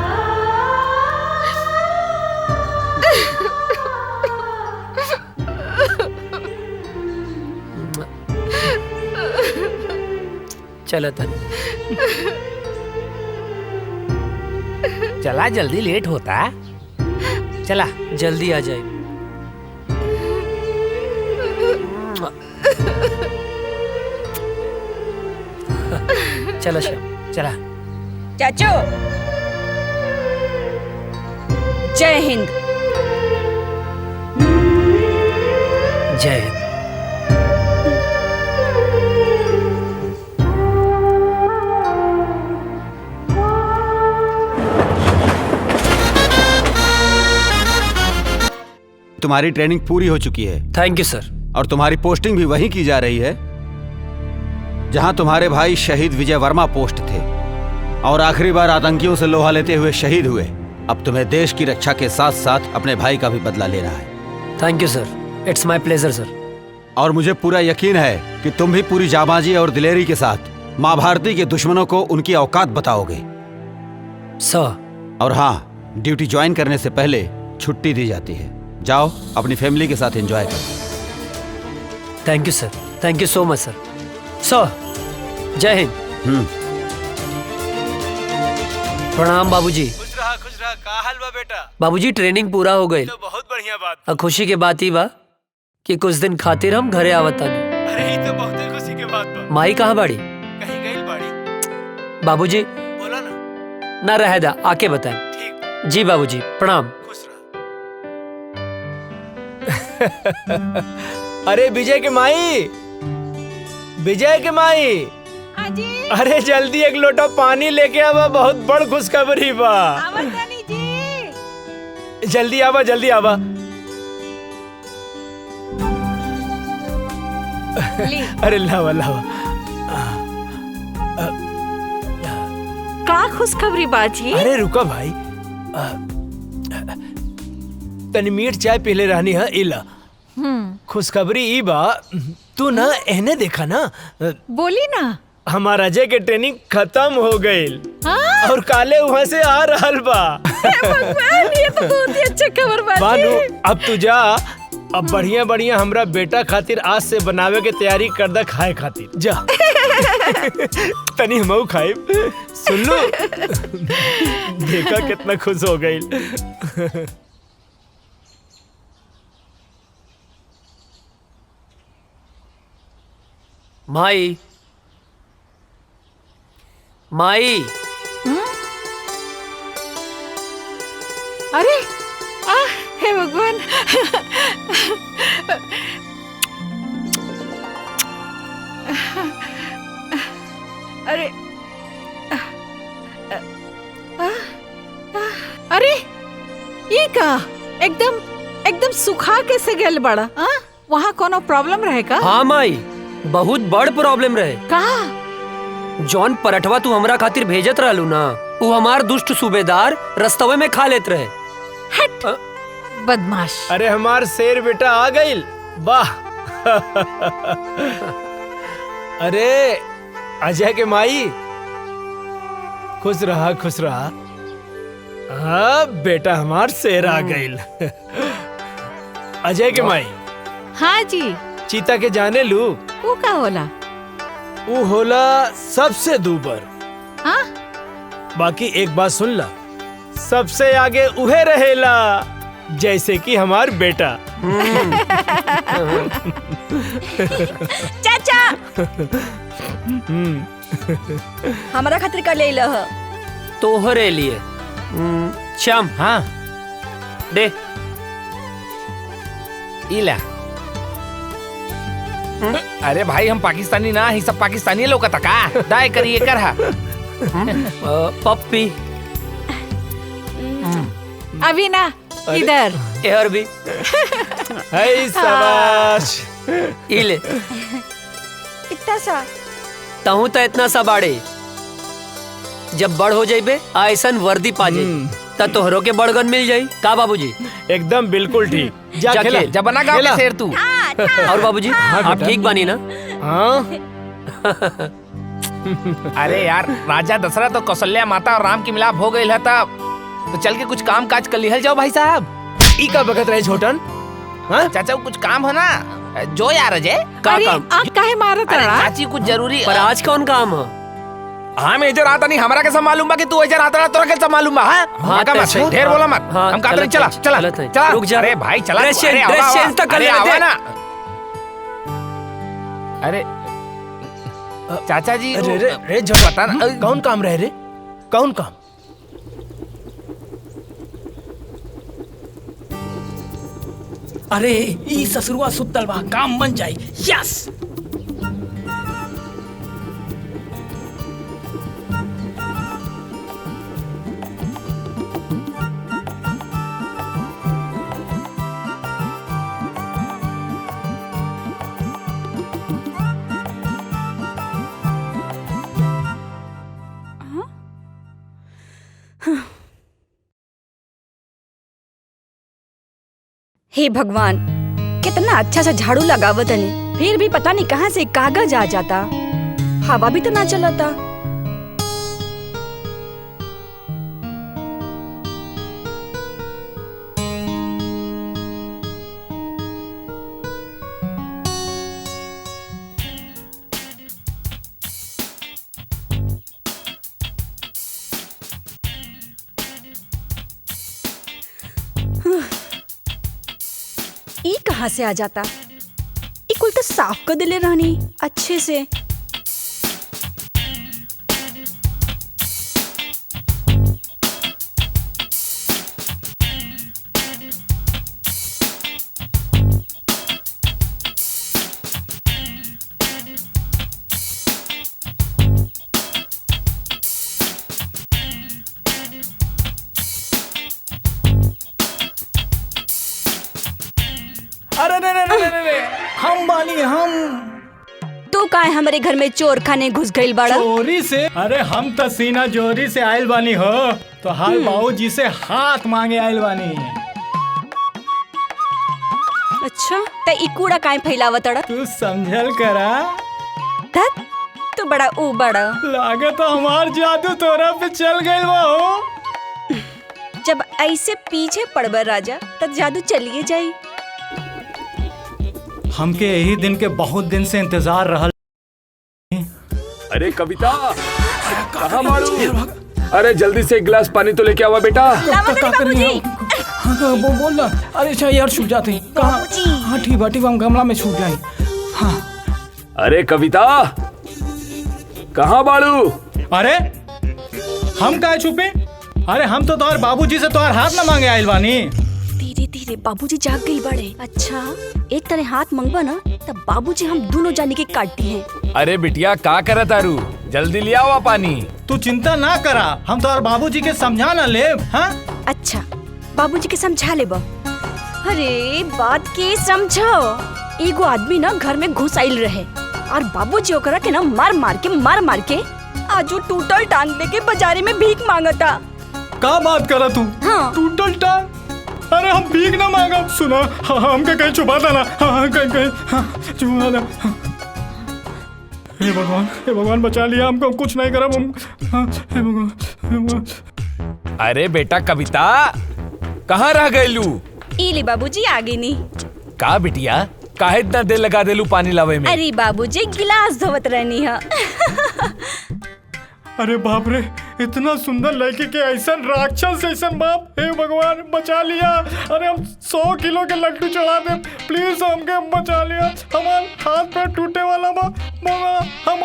[SPEAKER 7] चला था।
[SPEAKER 13] चला जल्दी लेट होता। चला
[SPEAKER 7] जल्दी आ जाए। चला श्याम
[SPEAKER 13] चला।
[SPEAKER 11] चाचू जय हिंद।
[SPEAKER 7] जय हिंद।
[SPEAKER 8] तुम्हारी ट्रेनिंग पूरी हो चुकी है।
[SPEAKER 7] थैंक यू सर।
[SPEAKER 8] और तुम्हारी पोस्टिंग भी वहीं की जा रही है जहां तुम्हारे भाई शहीद विजय वर्मा पोस्ट थे और आखिरी बार आतंकियों से लोहा लेते हुए शहीद हुए। अब तुम्हें देश की रक्षा के साथ साथ अपने भाई का भी बदला लेना है।
[SPEAKER 7] Thank you sir, it's my pleasure sir.
[SPEAKER 8] और मुझे पूरा यकीन है कि तुम भी पूरी जाबाजी और दिलेरी के साथ माँ भारती के दुश्मनों को उनकी औकात बताओगे
[SPEAKER 7] सर।
[SPEAKER 8] और हाँ, ड्यूटी ज्वाइन करने से पहले छुट्टी दी जाती है। जाओ अपनी फैमिली के साथ एंजॉय करो।
[SPEAKER 7] Thank you sir, thank you so much सर। सर जय हिंद। प्रणाम बाबूजी।
[SPEAKER 1] खुश रहा का हाल बा बेटा?
[SPEAKER 7] बाबूजी ट्रेनिंग पूरा हो गई।
[SPEAKER 1] तो बहुत बढ़िया बात।
[SPEAKER 7] अब खुशी के बात ही बा कि कुछ दिन खातिर हम घरे आवतानी।
[SPEAKER 1] अरे ये तो बहुत खुशी के बात बा।
[SPEAKER 7] माई कहाँ बाड़ी?
[SPEAKER 1] कहीं गई बाड़ी।
[SPEAKER 7] बाबूजी
[SPEAKER 1] बोला ना।
[SPEAKER 7] ना रह दा, आके बताएं।
[SPEAKER 1] ठीक।
[SPEAKER 7] जी बाबूजी प्रणाम।
[SPEAKER 1] खुश रहा। अरे विजय के माई, विजय के माई।
[SPEAKER 4] जी।
[SPEAKER 1] अरे जल्दी एक लोटा पानी लेके आवा, बहुत बड़ खुशखबरी बा।
[SPEAKER 4] जी।
[SPEAKER 1] जल्दी आवा, जल्दी आवा। अरे लावा लावा।
[SPEAKER 4] का खुशखबरी बाजी?
[SPEAKER 1] अरे रुका भाई, तनी मीठ चाय पीले रहनी है। इला खुशखबरी ई बा, तू ना एहने देखा ना।
[SPEAKER 4] बोली ना।
[SPEAKER 1] हमारा अजय के ट्रेनिंग खत्म हो गई और काले वहाँ से आ रहल बा।
[SPEAKER 4] भगवान, ये तो बहुत ही अच्छा खबर बाजी।
[SPEAKER 1] बानू अब तू जा, अब बढ़िया बढ़िया हमरा बेटा खातिर आज से बनावे के तैयारी कर दा खाए खातिर। जा तनी हमऊ खाए। सुन लो, देखा कितना खुश हो गई।
[SPEAKER 7] माई माई।
[SPEAKER 4] अरे हे भगवान। अरे अरे ये का एकदम एकदम सुखा कैसे गल बड़ा? वहाँ कोनो प्रॉब्लम रहेगा?
[SPEAKER 7] हाँ माई, बहुत बड़ प्रॉब्लम रहे।
[SPEAKER 4] का
[SPEAKER 7] जॉन पराठवा तू हमरा खातिर भेजत रहलू ना, वो हमार दुष्ट सूबेदार रस्तवे में खा लेत रहे।
[SPEAKER 4] हट बदमाश।
[SPEAKER 1] अरे हमार शेर बेटा आ गइल, वाह। अरे अजय के माई, खुश रहा खुश रहा। हाँ बेटा हमार शेर आ गइल। अजय के माई।
[SPEAKER 4] हाँ जी।
[SPEAKER 1] चीता के जाने लू?
[SPEAKER 4] वो का होला?
[SPEAKER 1] वो होला सबसे दूबर।
[SPEAKER 4] हाँ?
[SPEAKER 1] बाकी एक बात सुन ला, सबसे आगे उहे रहेला, जैसे कि हमार बेटा।
[SPEAKER 11] चाचा हमारा खातिर कर ले लह।
[SPEAKER 7] तोहरे लिए। श्याम।
[SPEAKER 13] हाँ
[SPEAKER 7] दे।
[SPEAKER 13] इला। अरे भाई हम पाकिस्तानी ना, ही सब पाकिस्तानी लोग का का दाय करिए कर हा।
[SPEAKER 7] पप्पी।
[SPEAKER 4] अभी ना इधर।
[SPEAKER 7] यार भी।
[SPEAKER 1] हाय शाबाश।
[SPEAKER 7] इले।
[SPEAKER 11] इतना सा
[SPEAKER 7] तहु तो इतना सा बाड़े, जब बड़ हो जाइबे ऐसन वर्दी पा जाई त तोहरो के बड़गन मिल जाई। का बाबूजी?
[SPEAKER 1] एकदम बिल्कुल ठीक। जा खेला।
[SPEAKER 13] जब बना गाँव के शेर तू।
[SPEAKER 7] और बाबूजी आप ठीक बानी ना?
[SPEAKER 1] हाँ।
[SPEAKER 13] अरे यार राजा दशरथ और कौशल्या माता और राम की मिलाप हो गई है तब तो चल के कुछ काम काज कर लिहल जाओ भाई साहब।
[SPEAKER 1] ई का बगत रहे छोटन?
[SPEAKER 13] हाँ चाचा कुछ काम है ना, जो यार अजय
[SPEAKER 7] का
[SPEAKER 4] अरे
[SPEAKER 7] काम?
[SPEAKER 4] आप काहे मारत
[SPEAKER 13] अरे
[SPEAKER 4] रहा?
[SPEAKER 13] चाची कुछ जरूरी।
[SPEAKER 7] पर आज कौन काम है?
[SPEAKER 13] हाँ मैं इधर आता नहीं, हमारा कैसा मालूम बा कि तू इधर आता रहा, तोरा कैसा मालूम बा? हाँ
[SPEAKER 7] हाँ,
[SPEAKER 13] मत ढेर बोला मत।
[SPEAKER 7] हाँ,
[SPEAKER 13] हम कहते नहीं,
[SPEAKER 7] चला
[SPEAKER 13] चला चला
[SPEAKER 7] रुक जा।
[SPEAKER 13] अरे भाई चला।
[SPEAKER 7] ड्रेस
[SPEAKER 13] अरे
[SPEAKER 7] चेंज,
[SPEAKER 13] आवा,
[SPEAKER 7] ड्रेस
[SPEAKER 13] आवा।
[SPEAKER 7] चेंज तो कर
[SPEAKER 13] अरे
[SPEAKER 7] लेते
[SPEAKER 13] आवा
[SPEAKER 7] हैं।
[SPEAKER 13] ना। अरे चाचा जी
[SPEAKER 1] अरे रे रे जो
[SPEAKER 13] पता ना
[SPEAKER 1] कौन काम रहे रे? कौन काम?
[SPEAKER 6] अरे ई ससुरवा सुतल बा, काम बन जाई। यस।
[SPEAKER 11] हे भगवान, कितना अच्छा सा झाड़ू लगावत तनी, फिर भी पता नहीं कहाँ से कागज आ जाता। हवा भी तो ना चलता। ई कहाँ से आ जाता? ई कुल तो साफ कर दिले रहनी अच्छे से।
[SPEAKER 6] अरे रे रे रे रे रे, हम बानी हम।
[SPEAKER 11] तू काहे हमारे घर में चोर खाने घुस गइल बाड़ा?
[SPEAKER 12] चोरी से? अरे हम तो सीना जोरी से आयल बानी हो, तो हाल बाबूजी से हाथ मांगे आयल बानी।
[SPEAKER 11] अच्छा त ई कूड़ा काहे फैलावत अड़ा?
[SPEAKER 12] तू समझल करा।
[SPEAKER 11] धत तू बड़ा ऊ बड़ा।
[SPEAKER 12] लागे तो हमार जादू तोरा पे चल गइल बा हो।
[SPEAKER 11] जब ऐसे पीछे पड़बर राजा तब जादू चलिए जाई।
[SPEAKER 12] हमके यही दिन के बहुत दिन से इंतजार रहल।
[SPEAKER 2] अरे कविता कहाँ मारू? अरे जल्दी से एक गिलास पानी तो लेके आवा बेटा।
[SPEAKER 6] हाँ बोल ना। अरे अच्छा यार छूट जाते हैं। कहाँ? हाँ ठीक बा हम गमला में छूट जाए। हाँ।
[SPEAKER 2] अरे कविता कहाँ बाड़ू?
[SPEAKER 12] अरे हम काहे छुपे? अरे हम तो तोहर बाबूजी से तोहर हाथ न मांगे आइल बानी।
[SPEAKER 11] धीरे धीरे बाबूजी जाग गई बड़े। अच्छा एक तरह हाथ मंगवा ना तब बाबूजी हम दोनों जाने के काटती हैं।
[SPEAKER 13] अरे बिटिया का करे तारू, जल्दी ले आओ पानी।
[SPEAKER 12] तू चिंता ना करा, हम तोहर बाबूजी के समझा ना ले। हाँ
[SPEAKER 11] अच्छा बाबूजी के समझा ले बा। अरे बात के समझो। एगो आदमी ना घर में घुस आइल रहे और बाबूजी ओकरा के ना मार मार के आज वो टूटल टांग लेके बाजारे में भीख मांगता।
[SPEAKER 12] का बात करा तू?
[SPEAKER 11] हाँ।
[SPEAKER 12] टूटल टांग? अरे हम भीख ना मांगा, सुना हमके कहीं छुपा देना, कहीं छुपा दे। हे भगवान बचा लिया हमको, कुछ नहीं करा हम। हे भगवान।
[SPEAKER 13] अरे बेटा कविता, कहाँ रह गयलू?
[SPEAKER 11] इली बाबूजी आगे नहीं।
[SPEAKER 13] का बिटिया, काहे इतना देर लगा देलू पानी लावे में?
[SPEAKER 11] अरे बाबूजी गिलास धोवत रहनी है।
[SPEAKER 12] अरे बाप रे, इतना सुंदर लड़की के ऐसा राक्षस ऐसा बाप, हे भगवान बचा लिया। अरे हम 100 किलो के लड्डू चढ़ा दे, प्लीज हमके बचा लिया। हमारे हाथ पैर टूटे वाला बा, हम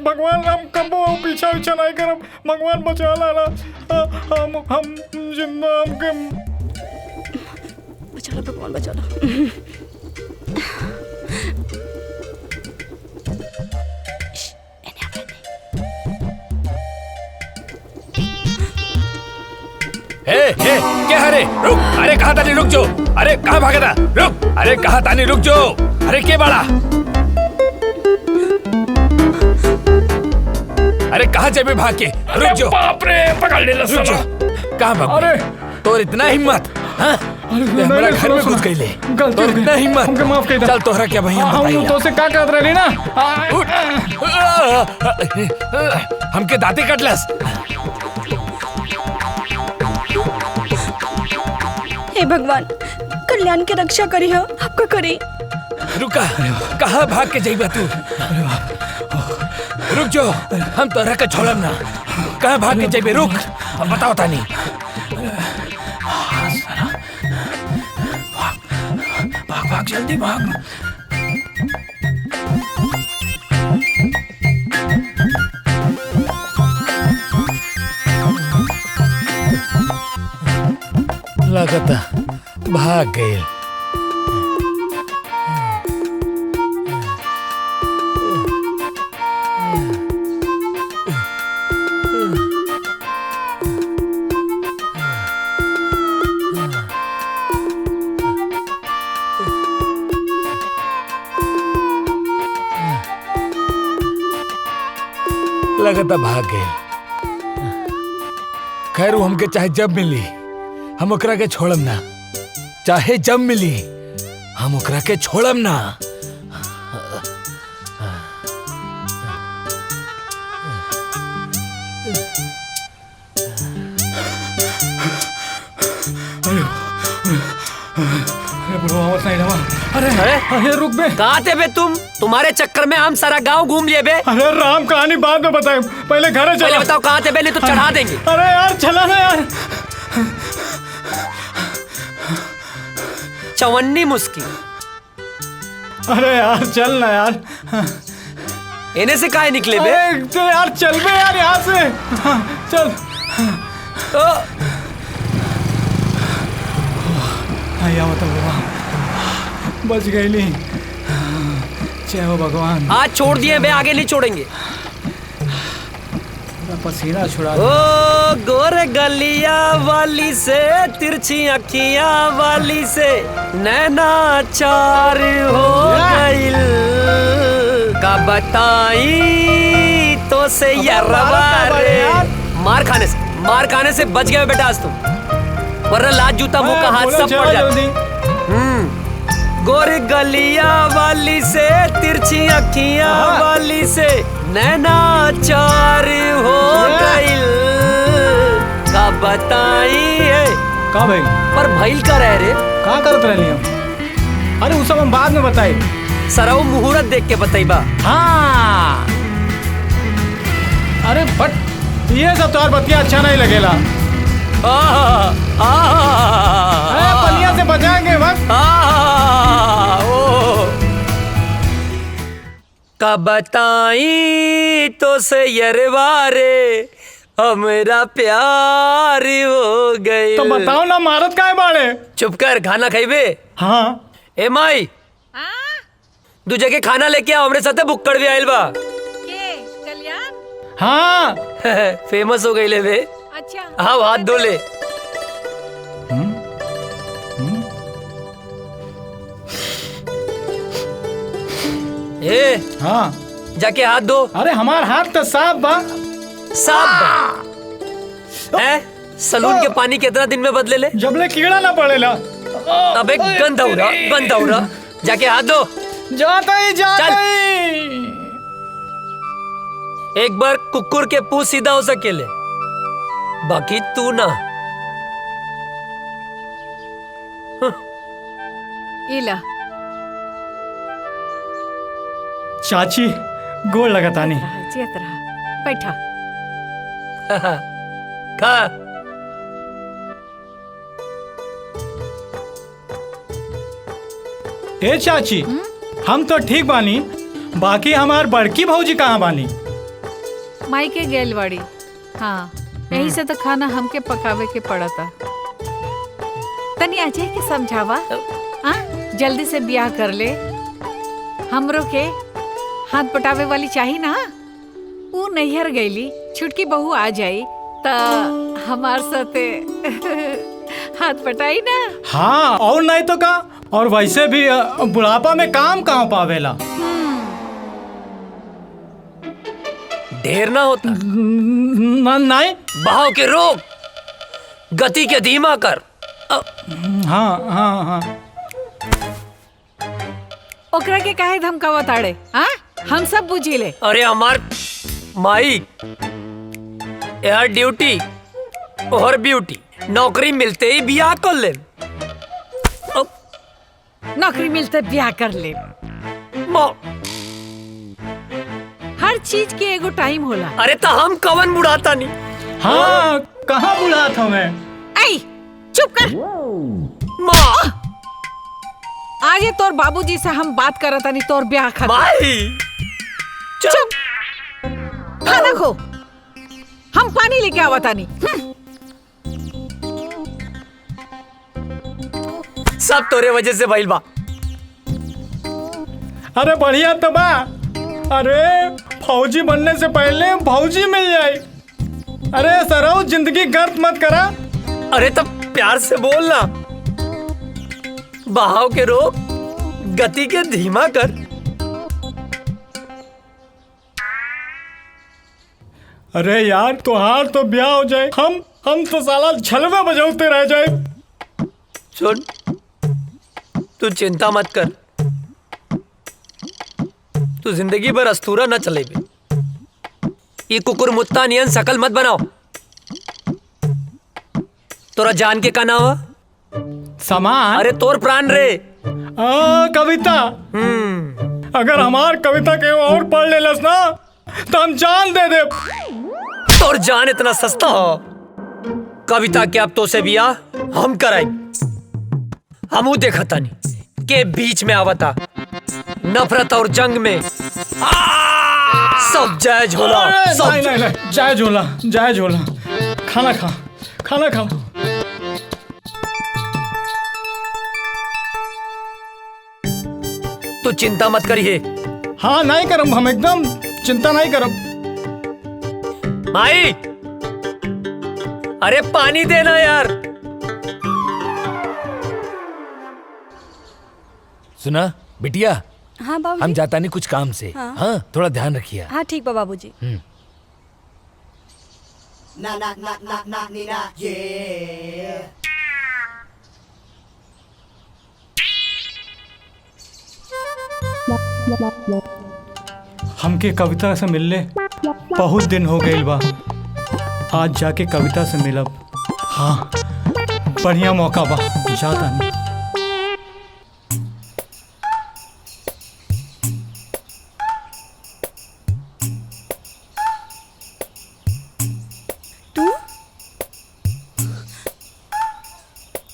[SPEAKER 12] भगवान हम कबो पीछा नहीं करब, भगवान बचा लाना। हम जिंदा हमके
[SPEAKER 11] बचा लो भगवान, बचा लो।
[SPEAKER 13] क्या हरे रुक, अरे कहाँ तानी रुक जो, अरे कहाँ भागा था, रुक, अरे कहाँ तानी रुक जो, अरे के बड़ा, अरे कहाँ जाबे भाग के, रुक जो, बाप रे पकड़ ले, रुक जो, कहाँ भाग? अरे तो इतना हिम्मत, हाँ? हमारा घर में घुस गई ले, तो इतना हिम्मत, हमके माफ कर दे। चल तोहरा क्या भैया
[SPEAKER 6] हम तो से का कहत रही ना,
[SPEAKER 13] हमके दांते कटलस।
[SPEAKER 11] हे भगवान, कल्याण की रक्षा करी हो, आपका करी।
[SPEAKER 13] रुका, कहाँ भाग के जाइबा तू? रुक जो, हम तोहरा के छोड़ब ना, कहाँ भाग के जाइबे, रुक, बताओ तानी।
[SPEAKER 6] भाग जल्दी भाग।
[SPEAKER 13] लगता भाग गए। लगता भाग गए। खैर वो हमके चाहे जब मिली हम ओकरा के छोड़म ना, चाहे जब मिली हम ओकरा के छोड़म ना।
[SPEAKER 6] अरे रुक बे,
[SPEAKER 7] कहाँ थे बे तुम? तुम्हारे चक्कर में हम सारा गांव घूम लिए बे।
[SPEAKER 12] अरे राम कहानी बाद में बताए, पहले घर चलो।
[SPEAKER 7] पहले बताओ कहाँ थे बे, नहीं तो चढ़ा देंगे।
[SPEAKER 12] अरे यार चला ना यार।
[SPEAKER 7] चवन्नी मुस्की।
[SPEAKER 12] अरे यार चल ना यार।
[SPEAKER 7] इन्हें से काहे निकले बे?
[SPEAKER 12] तो यार चल बे यार यहाँ से, चल। आया मतलब बच गई ली, जय हो भगवान।
[SPEAKER 7] आज छोड़ दिए बे, आगे नहीं छोड़ेंगे।
[SPEAKER 6] पसीना छुड़ा।
[SPEAKER 7] ओ गोरे गलिया वाली से, तिरछी अखियां वाली से, नैना चार हो गइल, का बताई तो से यरवा रे। मार खाने से बच गए बेटा आज तुम, वरना लात जूता मुंह का हाथ सब पड़ जाता। गोरी गलिया वाली से, तिरछी अखियां वाली से, नैना चार हो गइल, का बताई है।
[SPEAKER 6] का भाई?
[SPEAKER 7] पर भइल का रह रे?
[SPEAKER 6] का करत रहली हम? अरे उस सब हम बाद में बताई।
[SPEAKER 7] सरऊ मुहूर्त देख के बताइबा।
[SPEAKER 6] हाँ। अरे बट ये सब तो बतिया अच्छा नहीं लगेला। पनिया से बचाएंगे बस।
[SPEAKER 7] का बताई तो से यरवारे, हमरा प्यार हो गए।
[SPEAKER 12] तो बताओ ना, मारत काहे बाड़े?
[SPEAKER 7] चुप कर, खाना खाइबे?
[SPEAKER 12] हाँ।
[SPEAKER 7] ए माई, दू जगह खाना लेके आओ, हमरे साथे बुक्कड़ भी आइल बा।
[SPEAKER 12] हाँ।
[SPEAKER 7] फेमस हो गई ले बे।
[SPEAKER 4] अच्छा।
[SPEAKER 7] हाँ, हाथ धो ले। ए
[SPEAKER 6] हाँ
[SPEAKER 7] जाके हाथ धो।
[SPEAKER 6] अरे हमार हाथ तो साफ बा।
[SPEAKER 7] साफ बा? सलून के पानी कितना दिन में बदले ले?
[SPEAKER 6] जबले कीड़ा ना पड़ेला।
[SPEAKER 7] अबे गंदा हो रहा। जाके हाथ धो।
[SPEAKER 6] जाता ही।
[SPEAKER 7] एक बार कुकुर के पूंछ सीधा हो सकेले, बाकी तू ना।
[SPEAKER 4] इला
[SPEAKER 12] चाची गोड़ लगातानी।
[SPEAKER 4] चेत रहा, बैठा।
[SPEAKER 7] खा।
[SPEAKER 12] ए चाची, हम तो ठीक बानी, बाकी हमार बड़की भौजी कहाँ बानी?
[SPEAKER 4] माई के गेलवाड़ी। हाँ, यही से तो खाना हमके पकावे के पड़ा था। तनी अजय के समझावा, जल्दी से ब्याह कर ले। हमरो के हाथ पटावे वाली चाहिए ना। वो नैहर गईली, छुटकी बहू आ जाई ता हमार साथे हाथ पटाई ना।
[SPEAKER 12] हाँ, और नहीं तो का। और वैसे भी बुढ़ापा में काम कहाँ पावेला।
[SPEAKER 7] ढेर ना होता।
[SPEAKER 12] नहीं,
[SPEAKER 7] बहाव के रोक, गति के धीमा कर।
[SPEAKER 12] हाँ।
[SPEAKER 4] ओकरा के काहे धमकावा ताड़े? हाँ, हम सब बुझी ले।
[SPEAKER 7] अरे हमार माई यार, ड्यूटी और ब्यूटी, नौकरी मिलते ही ब्याह कर ले।
[SPEAKER 4] नौकरी मिलते ब्याह कर ले। हर चीज के एगो टाइम होला।
[SPEAKER 7] अरे तो हम कवन बुढ़ाता नहीं।
[SPEAKER 12] हाँ, कहाँ बुढ़ात हूँ मैं?
[SPEAKER 4] ऐ, चुप कर। माँ, आज ये तोर बाबूजी से हम बात करत नहीं, तोर ब्याह खातिर।
[SPEAKER 7] माई,
[SPEAKER 4] चुप। खाना खो, हम पानी लेके आवता नहीं।
[SPEAKER 7] सब तोरे वजह से भइल बा।
[SPEAKER 12] अरे बढ़िया तो बा। अरे फौजी बनने से पहले फौजी मिल जाए। अरे सराउ, जिंदगी गर्द मत करा।
[SPEAKER 7] अरे तब प्यार से बोलना। बहाव के रोक, गति के धीमा कर।
[SPEAKER 12] अरे यार, तुहार तो ब्याह हो जाए, हम तो साला छलवे बजाते रह जाए।
[SPEAKER 7] सुन, तू चिंता मत कर। तू जिंदगी भर अस्तूरा न चले बे। ये कुकुर मुत्ता नियन शकल मत बनाओ। तोरा जान के का नाम है?
[SPEAKER 12] सामान?
[SPEAKER 7] अरे तोर प्राण रे।
[SPEAKER 12] कविता। अगर हमार कविता के और पढ़ लेलस ना तो हम जान दे दे।
[SPEAKER 7] तोर जान इतना सस्ता हो? कविता के अब तो से बियाह हम कराई। हमू देखा तानी के बीच में आवता नफरत और जंग में सब जायज होला।
[SPEAKER 12] नहीं, जायज होला। खाना खा।
[SPEAKER 7] तू चिंता मत करिए।
[SPEAKER 12] हाँ, नहीं करम, हम एकदम चिंता नहीं करम।
[SPEAKER 7] माई, अरे पानी देना यार।
[SPEAKER 13] सुना बिटिया,
[SPEAKER 11] हाँ बाबूजी।
[SPEAKER 13] हम जाता नहीं कुछ काम से। हाँ, थोड़ा ध्यान रखिए।
[SPEAKER 11] हाँ ठीक बा बाबूजी।
[SPEAKER 12] हमके कविता से मिलले बहुत दिन हो गए बा। आज जाके कविता से मिलब। हाँ, बढ़िया मौका बा, जाता नहीं।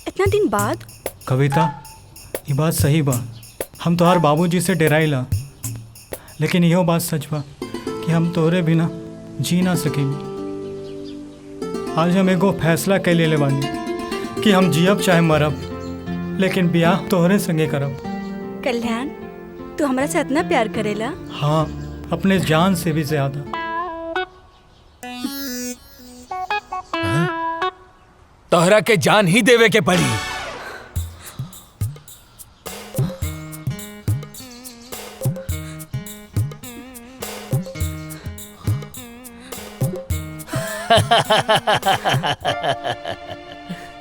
[SPEAKER 11] इतना दिन बाद?
[SPEAKER 12] कविता, ये बात सही बा। हम तोहार बाबूजी से डराइला, लेकिन यहो बात सच बा कि हम तोहरे बिना जी ना सकेंगे। आज हम एगो फैसला कर ले बानी कि हम जियब चाहे मरब, लेकिन ब्याह तोहरे संगे करब।
[SPEAKER 11] कल्याण, तू हमरा से इतना प्यार करेला?
[SPEAKER 12] हाँ, अपने जान से भी ज्यादा।
[SPEAKER 13] तोहरा के जान ही देवे के पड़ी।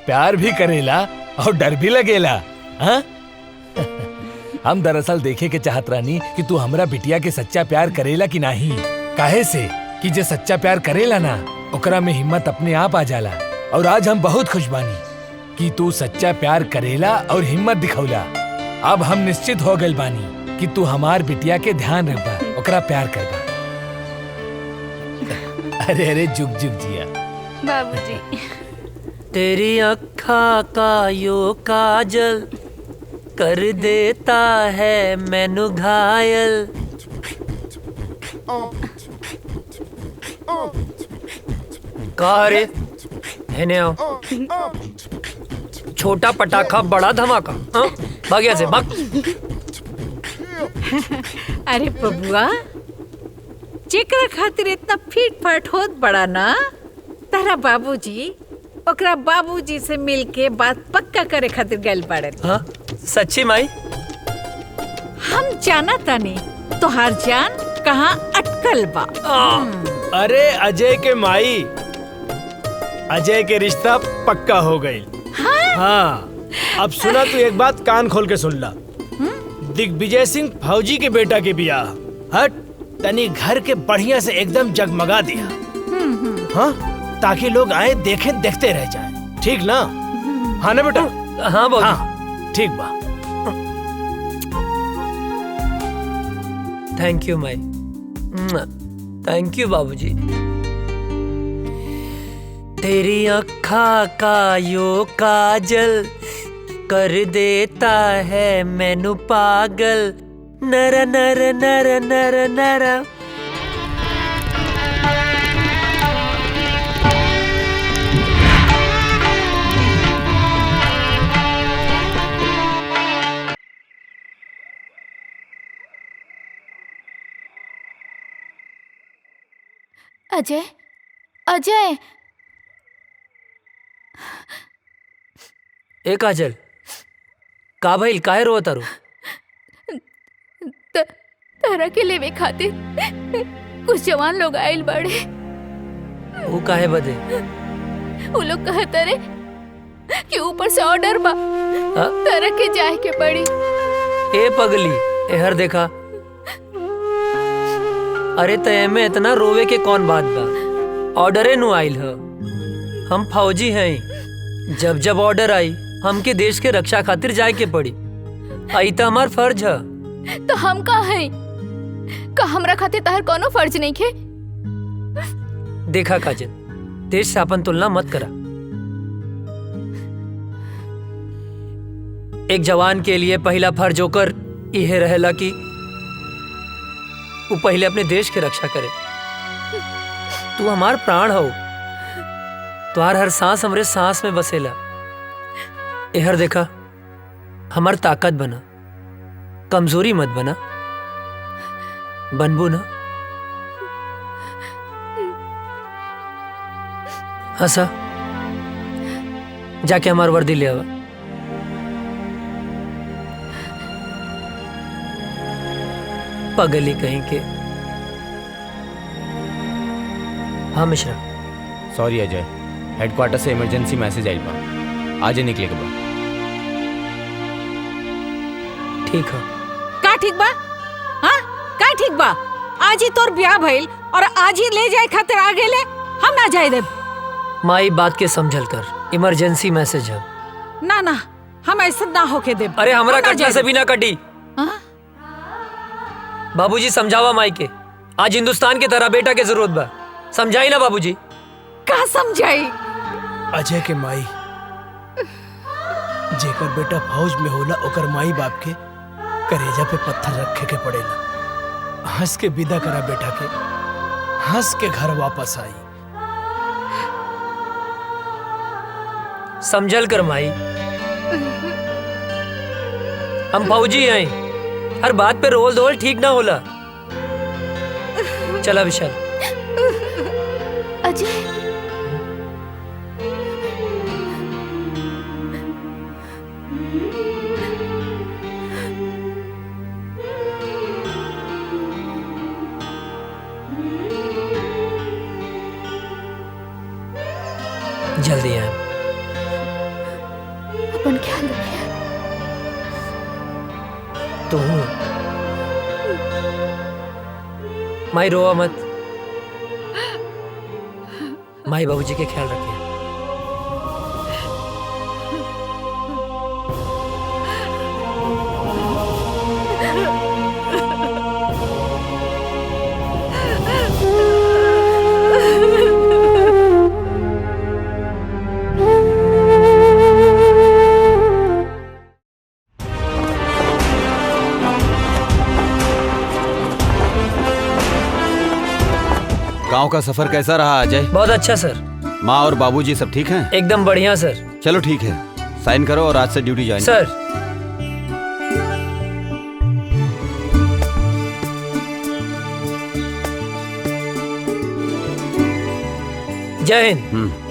[SPEAKER 13] प्यार भी करेला और डर भी लगेला। हाँ? हम दरअसल देखे के चाहत रानी कि तू हमरा बिटिया के सच्चा प्यार करेला कि नहीं। काहे से कि जे सच्चा प्यार करेला ना ओकरा में हिम्मत अपने आप आ जाला। और आज हम बहुत खुश बानी कि तू सच्चा प्यार करेला और हिम्मत दिखौला। अब हम निश्चित हो गए बानी कि तू हमार बिटिया के ध्यान रखबा, ओकरा प्यार करबा। अरे अरे जुग जुग जिया
[SPEAKER 11] बाबूजी।
[SPEAKER 7] तेरी अखा का यो काजल कर देता है मैनू घायल। कहा रे हेने आओ। छोटा पटाखा बड़ा धमाका। हाँ? भाग यहाँ से भाग।
[SPEAKER 4] अरे बबुआ, जेकरा खातिर इतना फीट फाट होत बड़ा ना, तारा बाबूजी ओकरा बाबूजी से मिलके बात पक्का करे खातिर गइल बाड़े।
[SPEAKER 7] हाँ? सच्ची माई?
[SPEAKER 4] हम जाना तानी तोहार जान कहाँ अटकल बा।
[SPEAKER 1] अरे अजय के माई, अजय के रिश्ता पक्का हो गई। हाँ, अब सुना तू एक बात कान खोल के सुन ला। दिग्विजय सिंह फौजी के बेटा के बियाह हट तनी घर के बढ़िया से एकदम जगमगा दिया। हाँ, ताकि लोग आए देखे देखते रह जाए। ठीक ना? हाँ ना बेटा?
[SPEAKER 7] हाँ बाबू।
[SPEAKER 1] हाँ, ठीक बा।
[SPEAKER 7] Thank you Mai. Thank you बाबूजी। तेरी अखा का यो काजल कर देता है मैनू पागल। नर नर नर नर नर।
[SPEAKER 3] अजय, अजय।
[SPEAKER 7] ए काजल, का भइल? काहे रोत तारू?
[SPEAKER 3] तारा के लेवे खातिर कुछ जवान लोग आइल बड़े।
[SPEAKER 7] वो काहे बदे?
[SPEAKER 3] वो लोग कहते रे कि ऊपर से ऑर्डर बा, तारा के जाए के पड़ी।
[SPEAKER 7] ए पगली, एहर देखा। अरे तय में इतना रोवे के कौन बात बा? ऑर्डरे नु आइल ह। हम फौजी हैं। जब जब ऑर्डर आई हमके देश के रक्षा खातिर जाए के पड़ी। आई तो हमार फर्ज है।
[SPEAKER 3] तो हम का है? का हमरा खातिर तार कोनो फर्ज नहीं खे?
[SPEAKER 7] देखा काजल, देश से अपन तुलना मत करा। एक जवान के लिए पहला फर्ज होकर यह रहेला कि वो पहले अपने देश की रक्षा करे। तू हमार प्राण हो। तुहार हर सांस हमरे सांस में बसेला। एहर देखा, हमार ताकत बना, कमजोरी मत बना। बनबू ना? हंसा। जाके हमार वर्दी ले आवा। पगली कहीं के। हाँ मिश्रा।
[SPEAKER 10] सॉरी अजय, हेडक्वार्टर से इमरजेंसी मैसेज आइल बा, आज ही निकले के बा।
[SPEAKER 7] ठीक है।
[SPEAKER 4] का ठीक बा? हाँ, का ठीक बा? आज ही तोर ब्याह भइल और आज ही ले जाए खातिर आ गेले। हम ना जाए देब।
[SPEAKER 7] माई बात के समझल कर, इमरजेंसी मैसेज है।
[SPEAKER 4] ना ना, हम ऐसा ना होके देब।
[SPEAKER 7] अरे हमरा कटला से भी ना कटी। बाबूजी समझावा माई के। आज हिंदुस्तान के तरह बेटा के जरूरत बा। समझाई ना बाबूजी?
[SPEAKER 4] का समझाई?
[SPEAKER 1] अजय के माई, जेकर बेटा फौज में होला ओकर माई बाप के करेजा पे पत्थर रखे के पड़ेला। हंस के विदा करा बेटा के, हंस के घर वापस आई।
[SPEAKER 7] समझल कर माई। हम फौजी हैं। हर बात पे रोल धोल ठीक ना होला। चला विशाल।
[SPEAKER 3] अजय, ख्याल रखिए।
[SPEAKER 7] तू माई रोआ मत, माई बाबूजी के ख्याल रखिए।
[SPEAKER 8] गांव का सफर कैसा रहा अजय?
[SPEAKER 7] बहुत अच्छा सर।
[SPEAKER 8] माँ और बाबूजी सब ठीक हैं?
[SPEAKER 7] एकदम बढ़िया सर।
[SPEAKER 8] चलो ठीक है, साइन करो और आज से ड्यूटी ज्वाइन
[SPEAKER 7] सर। जय हिंद।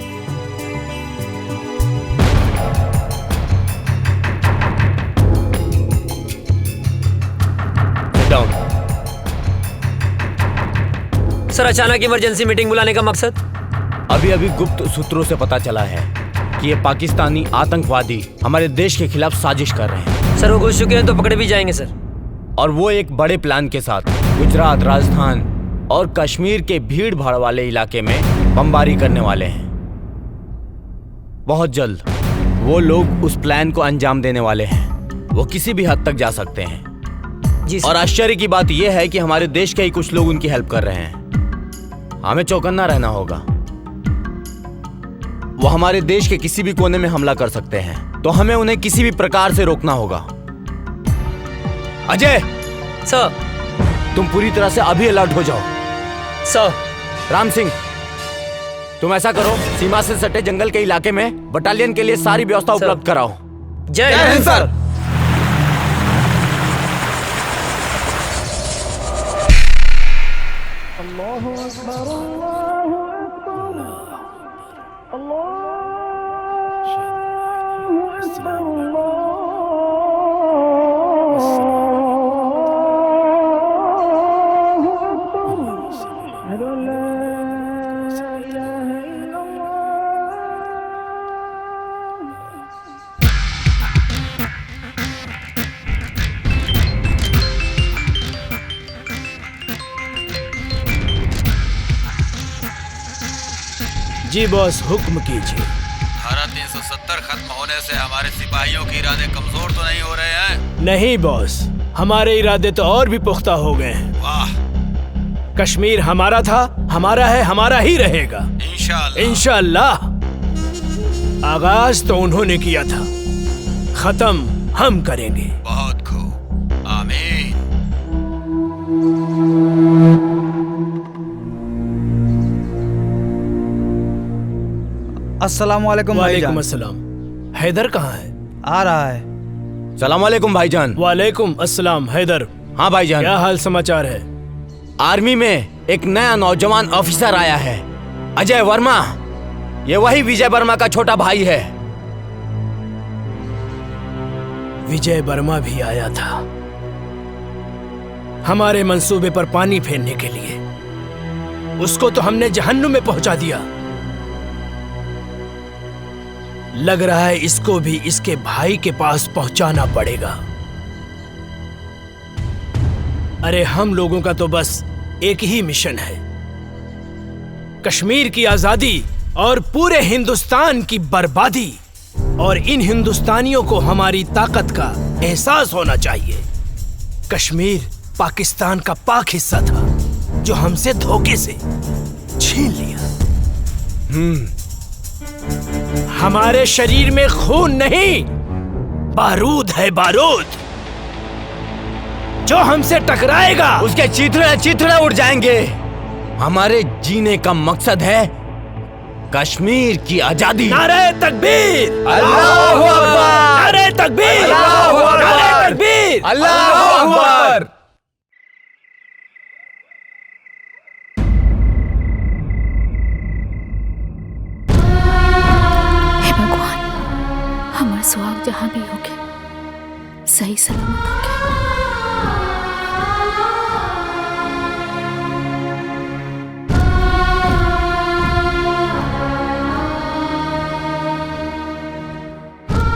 [SPEAKER 7] सर, अचानक इमरजेंसी मीटिंग बुलाने का मकसद?
[SPEAKER 9] अभी अभी गुप्त सूत्रों से पता चला है कि ये पाकिस्तानी आतंकवादी हमारे देश के खिलाफ साजिश कर रहे हैं।
[SPEAKER 7] सर, वो घुस चुके हैं तो पकड़े भी जाएंगे सर।
[SPEAKER 9] और वो एक बड़े प्लान के साथ गुजरात, राजस्थान और कश्मीर के भीड़ भाड़ वाले इलाके में बमबारी करने वाले हैं। बहुत जल्द वो लोग उस प्लान को अंजाम देने वाले हैं। वो किसी भी हद तक जा सकते हैं
[SPEAKER 7] जी।
[SPEAKER 9] और आश्चर्य की बात यह है कि हमारे देश के ही कुछ लोग उनकी हेल्प कर रहे हैं। हमें चौकन्ना रहना होगा। वो हमारे देश के किसी भी कोने में हमला कर सकते हैं, तो हमें उन्हें किसी भी प्रकार से रोकना होगा। अजय
[SPEAKER 7] सर,
[SPEAKER 9] तुम पूरी तरह से अभी अलर्ट हो जाओ।
[SPEAKER 7] सर।
[SPEAKER 9] राम सिंह, तुम ऐसा करो, सीमा से सटे जंगल के इलाके में बटालियन के लिए सारी व्यवस्था उपलब्ध कराओ।
[SPEAKER 7] जय हिंद सर।
[SPEAKER 1] जी बॉस, हुक्म कीजिए।
[SPEAKER 8] धारा 370 खत्म होने से हमारे सिपाहियों के इरादे कमजोर तो नहीं हो रहे हैं?
[SPEAKER 1] नहीं बॉस, हमारे इरादे तो और भी पुख्ता हो गए हैं।
[SPEAKER 8] वाह।
[SPEAKER 1] कश्मीर हमारा था, हमारा है, हमारा ही रहेगा। इंशाअल्लाह। आगाज तो उन्होंने किया था, खत्म हम करेंगे।
[SPEAKER 8] बहुत खूब, आमीन।
[SPEAKER 6] अस्सलामुअलैकुम भाईजान।
[SPEAKER 1] वालेकुम अस्सलाम। हैदर कहाँ है?
[SPEAKER 6] आ रहा है।
[SPEAKER 9] सलाम वालेकुम भाईजान।
[SPEAKER 1] वालेकुम अस्सलाम। हैदर।
[SPEAKER 9] हाँ भाईजान।
[SPEAKER 1] क्या हाल समाचार है?
[SPEAKER 9] आर्मी में एक नया नौजवान ऑफिसर आया है, अजय वर्मा। ये वही विजय वर्मा का छोटा भाई है।
[SPEAKER 1] विजय वर्मा भी आया था हमारे मंसूबे पर पानी फेरने के लिए। उसको तो हमने जहन्नुम में पहुंचा दिया। लग रहा है इसको भी इसके भाई के पास पहुंचाना पड़ेगा। अरे हम लोगों का तो बस एक ही मिशन है, कश्मीर की आजादी और पूरे हिंदुस्तान की बर्बादी। और इन हिंदुस्तानियों को हमारी ताकत का एहसास होना चाहिए। कश्मीर पाकिस्तान का पाक हिस्सा था जो हमसे धोखे से छीन लिया। हमारे शरीर में खून नहीं, बारूद है, बारूद। जो हमसे टकराएगा
[SPEAKER 9] उसके चीथड़े चीथड़े उड़ जाएंगे। हमारे जीने का मकसद है कश्मीर की आजादी।
[SPEAKER 1] नारे तकबीर,
[SPEAKER 9] अल्लाहू अकबर,
[SPEAKER 1] नारे तकबीर,
[SPEAKER 9] अल्लाहू अकबर,
[SPEAKER 1] नारे तकबीर,
[SPEAKER 9] अल्लाहू अकबर।
[SPEAKER 3] हे भगवान, हमारा सुहाग जहां भी होके सही सलामत होके।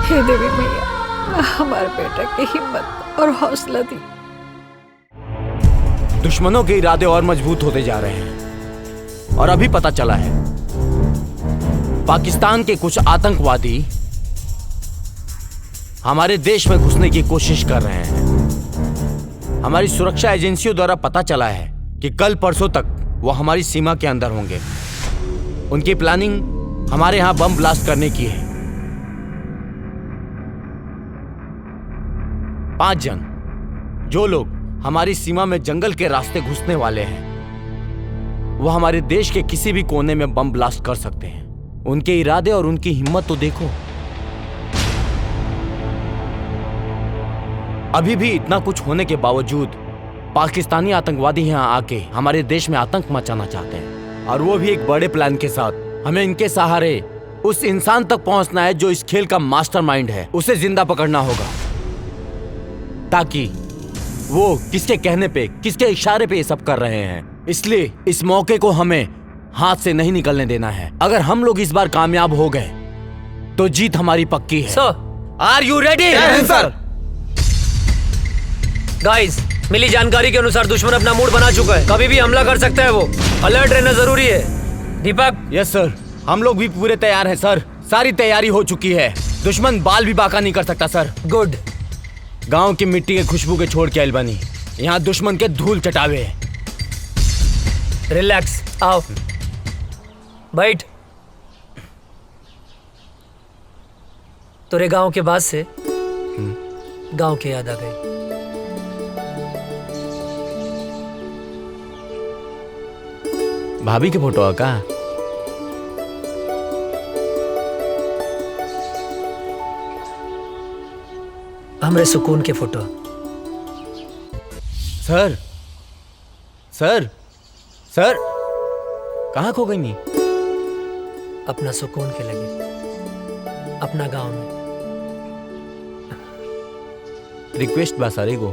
[SPEAKER 4] हे देवी मैया, हमारे बेटा की हिम्मत और हौसला दी।
[SPEAKER 9] दुश्मनों के इरादे और मजबूत होते जा रहे हैं और अभी पता चला है पाकिस्तान के कुछ आतंकवादी हमारे देश में घुसने की कोशिश कर रहे हैं। हमारी सुरक्षा एजेंसियों द्वारा पता चला है कि कल परसों तक वो हमारी सीमा के अंदर होंगे। उनकी प्लानिंग हमारे यहां बम ब्लास्ट करने की है। 5 जन जो लोग हमारी सीमा में जंगल के रास्ते घुसने वाले हैं, वो हमारे देश के किसी भी कोने में बम ब्लास्ट कर सकते हैं। उनके इरादे और उनकी हिम्मत तो देखो। अभी भी इतना कुछ होने के बावजूद पाकिस्तानी आतंकवादी यहां आके हमारे देश में आतंक मचाना चाहते हैं, और वो भी एक बड़े प्लान के साथ। हमें इनके सहारे उस इंसान तक पहुंचना है जो इस खेल का मास्टरमाइंड है। उसे जिंदा पकड़ना होगा ताकि वो किसके कहने पे, किसके इशारे पे ये सब कर रहे हैं। इसलिए इस मौके को हमें हाथ से नहीं निकलने देना है। अगर हम लोग इस बार कामयाब हो गए तो जीत हमारी पक्की है।
[SPEAKER 7] सर,
[SPEAKER 9] आर यू रेडी?
[SPEAKER 7] सर। गाइस, मिली जानकारी के अनुसार दुश्मन अपना मूड बना चुका है, कभी भी हमला कर सकता है। वो अलर्ट रहना जरूरी है। दीपक?
[SPEAKER 9] यस सर, हम लोग भी पूरे तैयार हैं सर। सारी तैयारी हो चुकी है। दुश्मन बाल भी बाका नहीं कर सकता सर।
[SPEAKER 7] गुड।
[SPEAKER 9] गांव की मिट्टी के खुशबू के छोड़ के अलबनी, यहाँ दुश्मन के धूल चटावे।
[SPEAKER 7] रिलैक्स, आओ बैठ। तेरे गांव के बाद से गांव की याद आ गई।
[SPEAKER 9] भाभी के फोटो का?
[SPEAKER 7] हमरे सुकून के फोटो।
[SPEAKER 9] सर सर सर, कहाँ खो गई नी?
[SPEAKER 7] अपना सुकून के लगे, अपना गांव में।
[SPEAKER 9] रिक्वेस्ट बा सर एगो।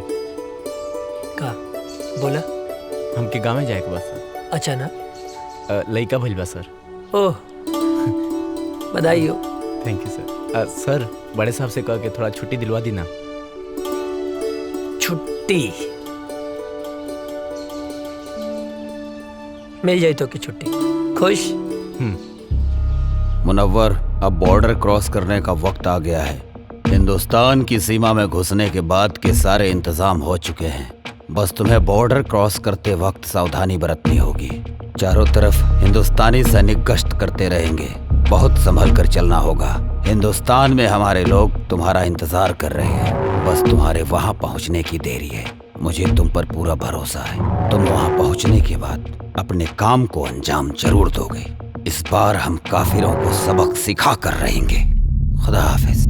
[SPEAKER 7] का बोला?
[SPEAKER 9] हमके गाँव में जाए के बा सर।
[SPEAKER 7] अच्छा ना?
[SPEAKER 9] लइका भइल बा सर।
[SPEAKER 7] ओह, बधाई हो।
[SPEAKER 9] थैंक यू सर। सर, बड़े साहब से कह के थोड़ा छुट्टी दिलवा दी ना।
[SPEAKER 7] छुट्टी मिल जाए तो की छुट्टी। खुश?
[SPEAKER 8] मुनव्वर, अब बॉर्डर क्रॉस करने का वक्त आ गया है। हिंदुस्तान की सीमा में घुसने के बाद के सारे इंतजाम हो चुके हैं। बस तुम्हें बॉर्डर क्रॉस करते वक्त सावधानी बरतनी होगी। चारों तरफ हिंदुस्तानी सैनिक गश्त करते रहेंगे। बहुत संभल कर चलना होगा। हिंदुस्तान में हमारे लोग तुम्हारा इंतजार कर रहे हैं। बस तुम्हारे वहां पहुंचने की देरी है। मुझे तुम पर पूरा भरोसा है। तुम वहां पहुंचने के बाद अपने काम को अंजाम जरूर दोगे। इस बार हम काफिरों को सबक सिखा कर रहेंगे। खुदा हाफिज।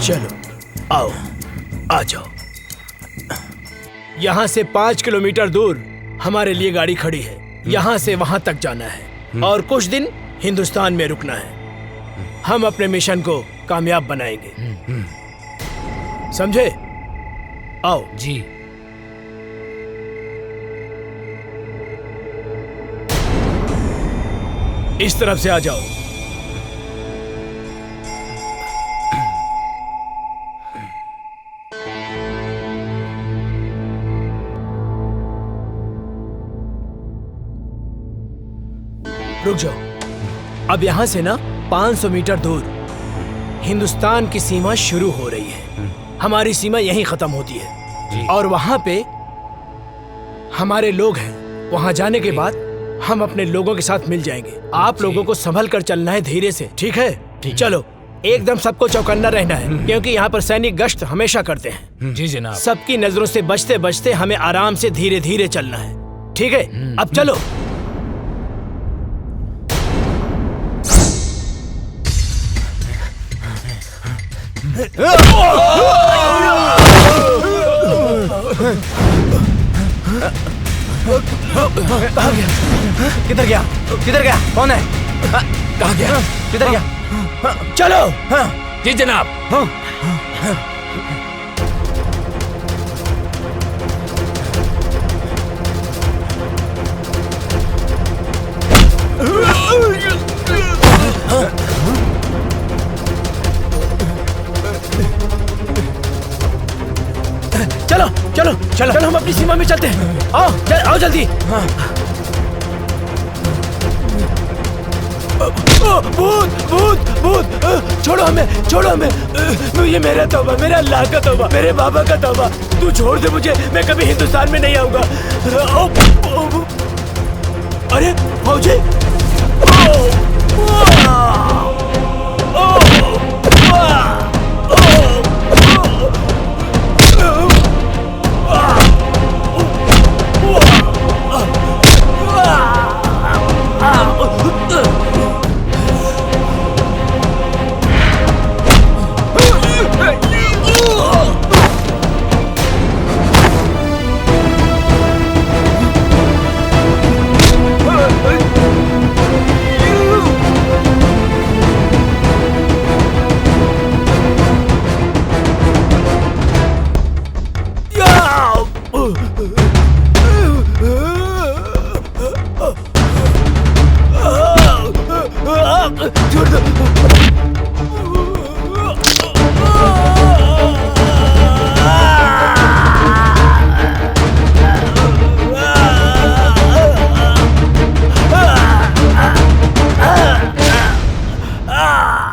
[SPEAKER 1] चलो आओ, आ जाओ। यहाँ से 5 किलोमीटर दूर हमारे लिए गाड़ी खड़ी है। यहाँ से वहां तक जाना है और कुछ दिन हिंदुस्तान में रुकना है। हम अपने मिशन को कामयाब बनाएंगे, समझे? आओ
[SPEAKER 13] जी।
[SPEAKER 1] इस तरफ से आ जाओ। रुक जाओ। अब यहां से ना 500 मीटर दूर हिंदुस्तान की सीमा शुरू हो रही है। हमारी सीमा यहीं खत्म होती है और वहां पे हमारे लोग हैं। वहां जाने के बाद हम अपने लोगों के साथ मिल जाएंगे। आप लोगों को संभल कर चलना है, धीरे से, ठीक है? चलो, एकदम सबको चौकन्ना रहना है क्योंकि यहाँ पर सैनिक गश्त हमेशा करते हैं।
[SPEAKER 13] जी जनाब।
[SPEAKER 1] सबकी नजरों से बचते बचते हमें आराम से धीरे धीरे चलना है, ठीक है? अब चलो। कहाँ गया? किधर गया? किधर गया? कौन है? कहाँ गया? किधर गया? चलो।
[SPEAKER 13] जी जनाब।
[SPEAKER 1] चलो चलो चलो चलो, हम अपनी सीमा में चलते हैं। आओ आओ जल्दी। भूत भूत भूत, छोड़ो हमें, छोड़ो हमें। ये मेरा तौबा, मेरा अल्लाह का तौबा, मेरे बाबा का तौबा। तू छोड़ दे मुझे, मैं कभी हिंदुस्तान में नहीं आऊंगा। अरे फौजी!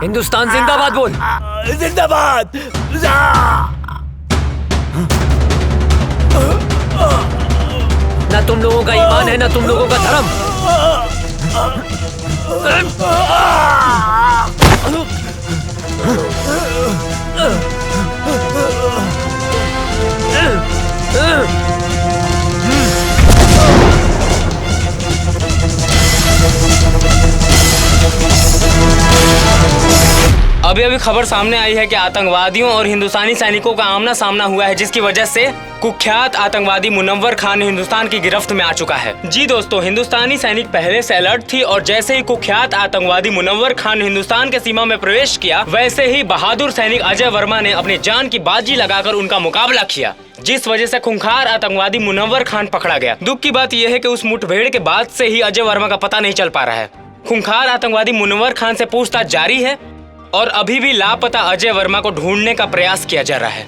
[SPEAKER 7] हिंदुस्तान जिंदाबाद बोल।
[SPEAKER 1] जिंदाबाद।
[SPEAKER 7] ना तुम लोगों का ईमान है, ना तुम लोगों का धर्म।
[SPEAKER 10] अभी अभी खबर सामने आई है कि आतंकवादियों और हिंदुस्तानी सैनिकों का आमना सामना हुआ है, जिसकी वजह से कुख्यात आतंकवादी मुनव्वर खान हिंदुस्तान की गिरफ्त में आ चुका है। जी दोस्तों, हिंदुस्तानी सैनिक पहले से अलर्ट थी और जैसे ही कुख्यात आतंकवादी मुनव्वर खान हिंदुस्तान के सीमा में प्रवेश किया, वैसे ही बहादुर सैनिक अजय वर्मा ने अपनी जान की बाजी लगाकर उनका मुकाबला किया, जिस वजह से खूंखार आतंकवादी मुनव्वर खान पकड़ा गया। दुख की बात यह है कि उस मुठभेड़ के बाद से ही अजय वर्मा का पता नहीं चल पा रहा है। खूंखार आतंकवादी मुनव्वर खान से पूछताछ जारी है और अभी भी लापता अजय वर्मा को ढूंढने का प्रयास किया जा रहा है।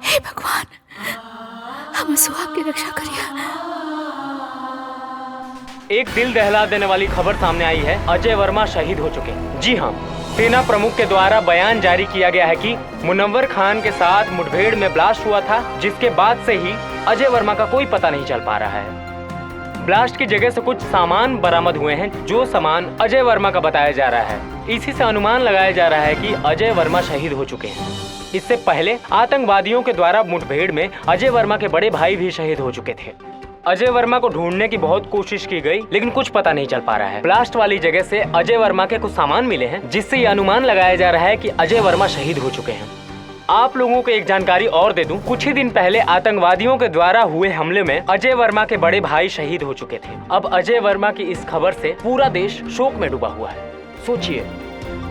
[SPEAKER 3] हे भगवान, हम सुहाग की रक्षा करिए।
[SPEAKER 10] एक दिल दहला देने वाली खबर सामने आई है, अजय वर्मा शहीद हो चुके हैं। जी हाँ, सेना प्रमुख के द्वारा बयान जारी किया गया है कि मुनव्वर खान के साथ मुठभेड़ में ब्लास्ट हुआ था, जिसके बाद से ही अजय वर्मा का कोई पता नहीं चल पा रहा है। ब्लास्ट की जगह से कुछ सामान बरामद हुए हैं, जो सामान अजय वर्मा का बताया जा रहा है। इसी से अनुमान लगाया जा रहा है कि अजय वर्मा शहीद हो चुके हैं। इससे पहले आतंकवादियों के द्वारा मुठभेड़ में अजय वर्मा के बड़े भाई भी शहीद हो चुके थे। अजय वर्मा को ढूंढने की बहुत कोशिश की गई, लेकिन कुछ पता नहीं चल पा रहा है। ब्लास्ट वाली जगह से अजय वर्मा के कुछ सामान मिले हैं, जिससे ये अनुमान लगाया जा रहा है कि अजय वर्मा शहीद हो चुके हैं। आप लोगों को एक जानकारी और दे दूं, कुछ ही दिन पहले आतंकवादियों के द्वारा हुए हमले में अजय वर्मा के बड़े भाई शहीद हो चुके थे। अब अजय वर्मा की इस खबर से पूरा देश शोक में डूबा हुआ है। सोचिए,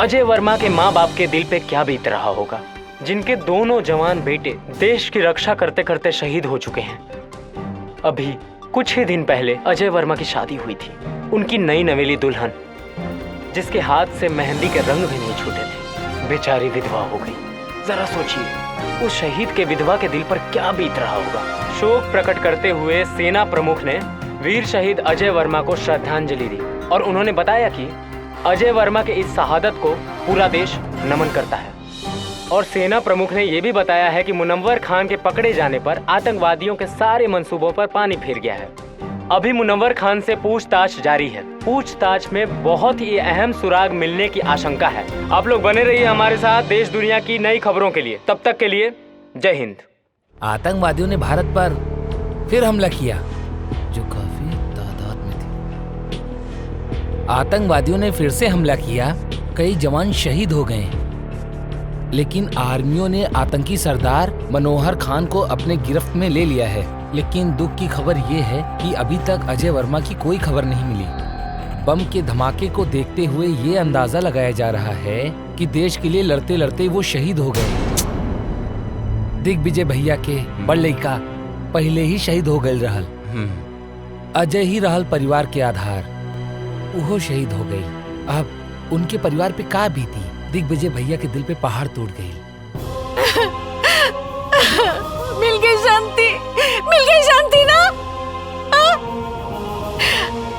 [SPEAKER 10] अजय वर्मा के माँ बाप के दिल पे क्या बीत रहा होगा, जिनके दोनों जवान बेटे देश की रक्षा करते करते शहीद हो चुके हैं। अभी कुछ ही दिन पहले अजय वर्मा की शादी हुई थी। उनकी नई नवेली दुल्हन, जिसके हाथ से मेहंदी के रंग भी नहीं छूटे थे, बेचारी विधवा हो गई। जरा सोचिए, उस शहीद के विधवा के दिल पर क्या बीत रहा होगा। शोक प्रकट करते हुए सेना प्रमुख ने वीर शहीद अजय वर्मा को श्रद्धांजलि दी और उन्होंने बताया कि अजय वर्मा के इस शहादत को पूरा देश नमन करता है। और सेना प्रमुख ने यह भी बताया है कि मुनव्वर खान के पकड़े जाने पर आतंकवादियों के सारे मंसूबों पर पानी फिर गया है। अभी मुनव्वर खान से पूछताछ जारी है। पूछताछ में बहुत ही अहम सुराग मिलने की आशंका है। आप लोग बने रहिए हमारे साथ देश दुनिया की नई खबरों के लिए। तब तक के लिए जय हिंद।
[SPEAKER 13] आतंकवादियों ने भारत पर फिर हमला किया, जो काफी तादाद में थे। आतंकवादियों ने फिर से हमला किया, कई जवान शहीद हो गए, लेकिन आर्मियों ने आतंकी सरदार मनोहर खान को अपने गिरफ्त में ले लिया है। लेकिन दुख की खबर ये है कि अभी तक अजय वर्मा की कोई खबर नहीं मिली। बम के धमाके को देखते हुए ये अंदाजा लगाया जा रहा है कि देश के लिए लड़ते लड़ते वो शहीद हो गए। दिग्विजय भैया के बड़ लड़का पहले ही शहीद हो गए रहल। अजय ही रहल परिवार के आधार, वो शहीद हो गई। अब उनके परिवार पे का बीती। दिग्विजय भैया के दिल पे पहाड़ टूट गई।
[SPEAKER 4] मिल गई शांति, मिल गई शांति ना।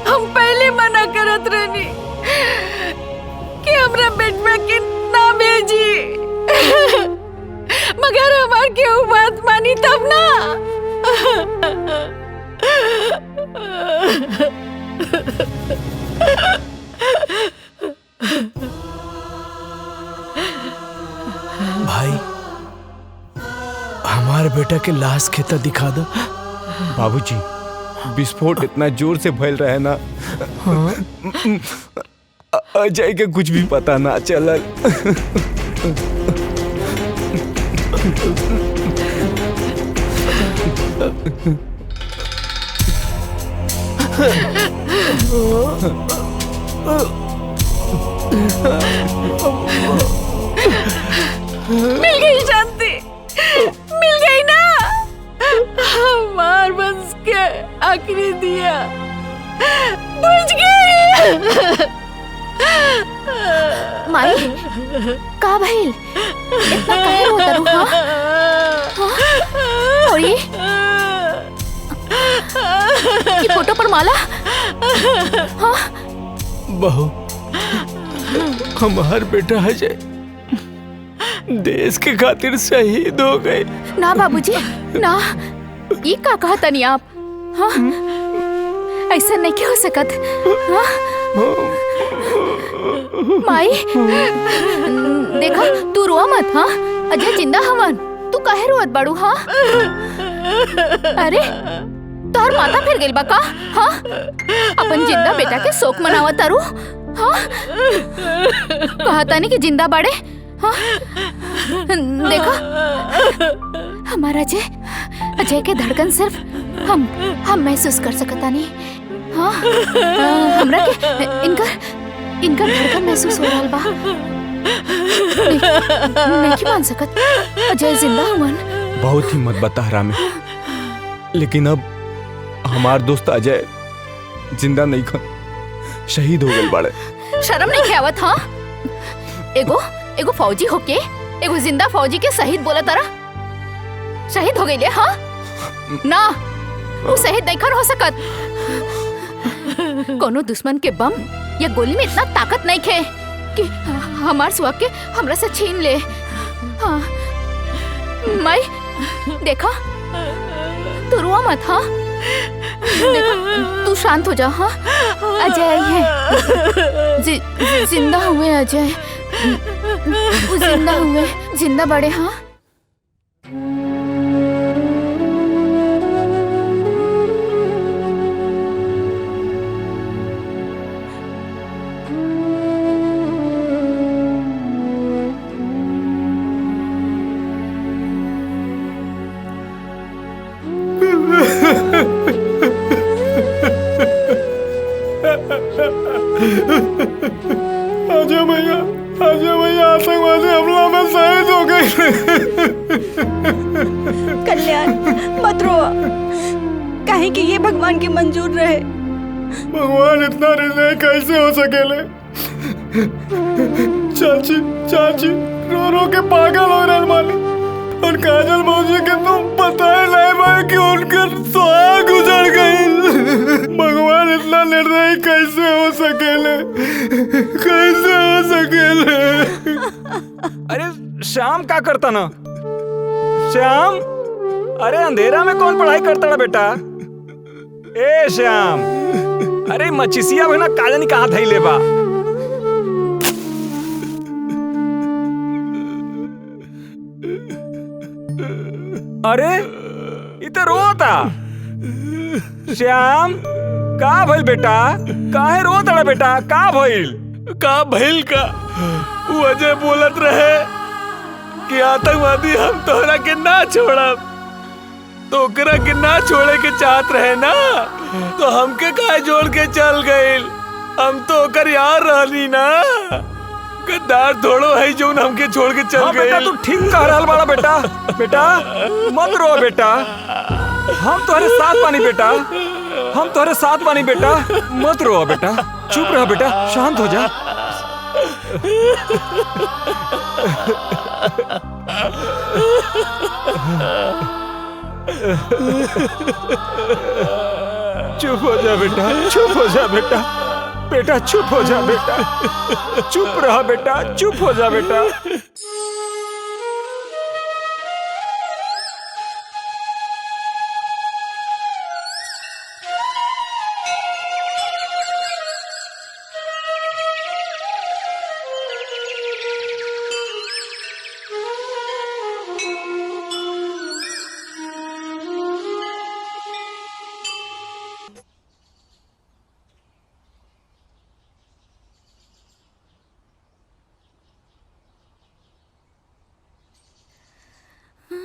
[SPEAKER 4] हम पहले मना करत रहनी कि हमरा बेटवा के ना भेजी, मगर हमार केहू बात मानी तब ना।
[SPEAKER 1] भाई, हमारे बेटा के लाश खेता दिखा दो।
[SPEAKER 2] बाबूजी, विस्फोट इतना जोर से फैल रहा है ना, अजय के कुछ भी पता ना चलल।
[SPEAKER 4] मिल गई शांति, मिल गई ना। हमार बस के आखिरी दिया बुझ गई।
[SPEAKER 3] माई, का भइल? इतना काहे रोता रू? हाँ? और ये फोटो पर माला? हाँ?
[SPEAKER 1] बहू, हमार बेटा अजय देश के खातिर शहीद हो गए।
[SPEAKER 3] ना बाबूजी, ना, ये का कहा तनी आप? हाँ? ऐसा नहीं क्यों हो सकत? हाँ? माई, देखा, तू रोआ मत। हाँ, अजय जिंदा हवन, तू काहे रोत बाड़ू? हाँ? अरे, तोहर माथा फिर गइल बा का? हाँ? अपन जिंदा बेटा के शोक मनावत तारू? हाँ? कहा तानी कि जिंदा बाड़े? हाँ? देखा, हमारा अजय के धड़कन सिर्फ हम महसूस कर सकता नहीं। हाँ? हमरा के इनका धड़कन महसूस हो रहा बा। नहीं मान सकत, अजय जिंदा हुआ।
[SPEAKER 2] बहुत हिम्मत बता हरामी, लेकिन अब हमार दोस्त अजय जिंदा नहीं खन, शहीद हो गए बाड़े।
[SPEAKER 3] शर्म नहीं आवत? हाँ? एगो फौजी होके एगो जिंदा फौजी के शहीद बोला तारा? शहीद हो गई? हाँ? ना, वो शहीद नहीं हो सकत। कोनो दुश्मन के बम या गोली में इतना ताकत नहीं खे कि हमार सुहाग के हमरा से छीन ले। हाँ? माई, देखा, तू रोआ मत। हाँ? देखा, तू शांत हो जाओ। हाँ अजय आई है, जिंदा हुए अजय, वो जिंदा हुए, जिंदा बड़े। हाँ
[SPEAKER 12] आजा भैया, आजा भैया, आतंकवादी हमला में शहीद हो गए।
[SPEAKER 11] कल्याण मत रो, काहे कि ये भगवान की मंजूर रहे।
[SPEAKER 12] भगवान इतना हृदय कैसे हो सकेले? चाची चाची रो रो के पागल हो रहे माली। और काजल मौसी के तुम पता ही नहीं भाई कि उनके सुहाग गुजर गई। भगवान इतना निर्दयी कैसे हो सकेले? कैसे हो सकेले?
[SPEAKER 2] अरे श्याम क्या करता ना? श्याम, अरे अंधेरा में कौन पढ़ाई करता ना बेटा? ए श्याम, अरे मचिसिया बना काजनी कहाँ थई लेबा? अरे इधर रोता श्याम, का भइल बेटा? काहे रोता बेटा? का भइल?
[SPEAKER 1] का भइल का? वो अजय बोलत रहे कि आतंकवादी हम तोहरा के ना छोड़ब, तो ओकरा के ना छोड़े के चाहत रहे ना, तो हमके काहे जोड़ के चल गइल? हम तो ओकर यार रहनी ना, गद्दार थोड़ो है जो हमके छोड़ के चल गए।
[SPEAKER 2] बेटा तू ठीक कह रहा बड़ा बेटा। बेटा मत रो बेटा, हम तुम्हारे साथ पानी बेटा, हम तुम्हारे साथ पानी बेटा, मत रो बेटा, चुप रह बेटा, शांत हो जा। चुप हो जा बेटा, चुप हो जा बेटा, बेटा चुप हो जा बेटा, चुप रहा बेटा, चुप हो जा बेटा।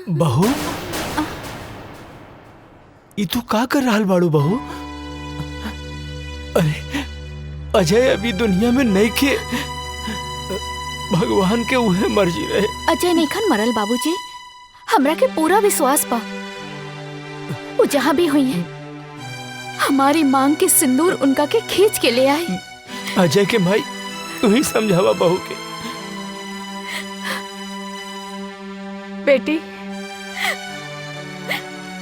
[SPEAKER 1] बहू, ई तू का कर रहा बाड़ू बहू? अरे अजय अभी दुनिया में नहीं खे, भगवान के उहे मर्जी रहे।
[SPEAKER 3] अजय नैखन मरल बाबूजी, हमरा के पूरा विश्वास बा वो जहाँ भी हुई है हमारी मांग के सिंदूर उनका के खींच के ले आई।
[SPEAKER 1] अजय के भाई तू ही समझावा बहू के।
[SPEAKER 3] बेटी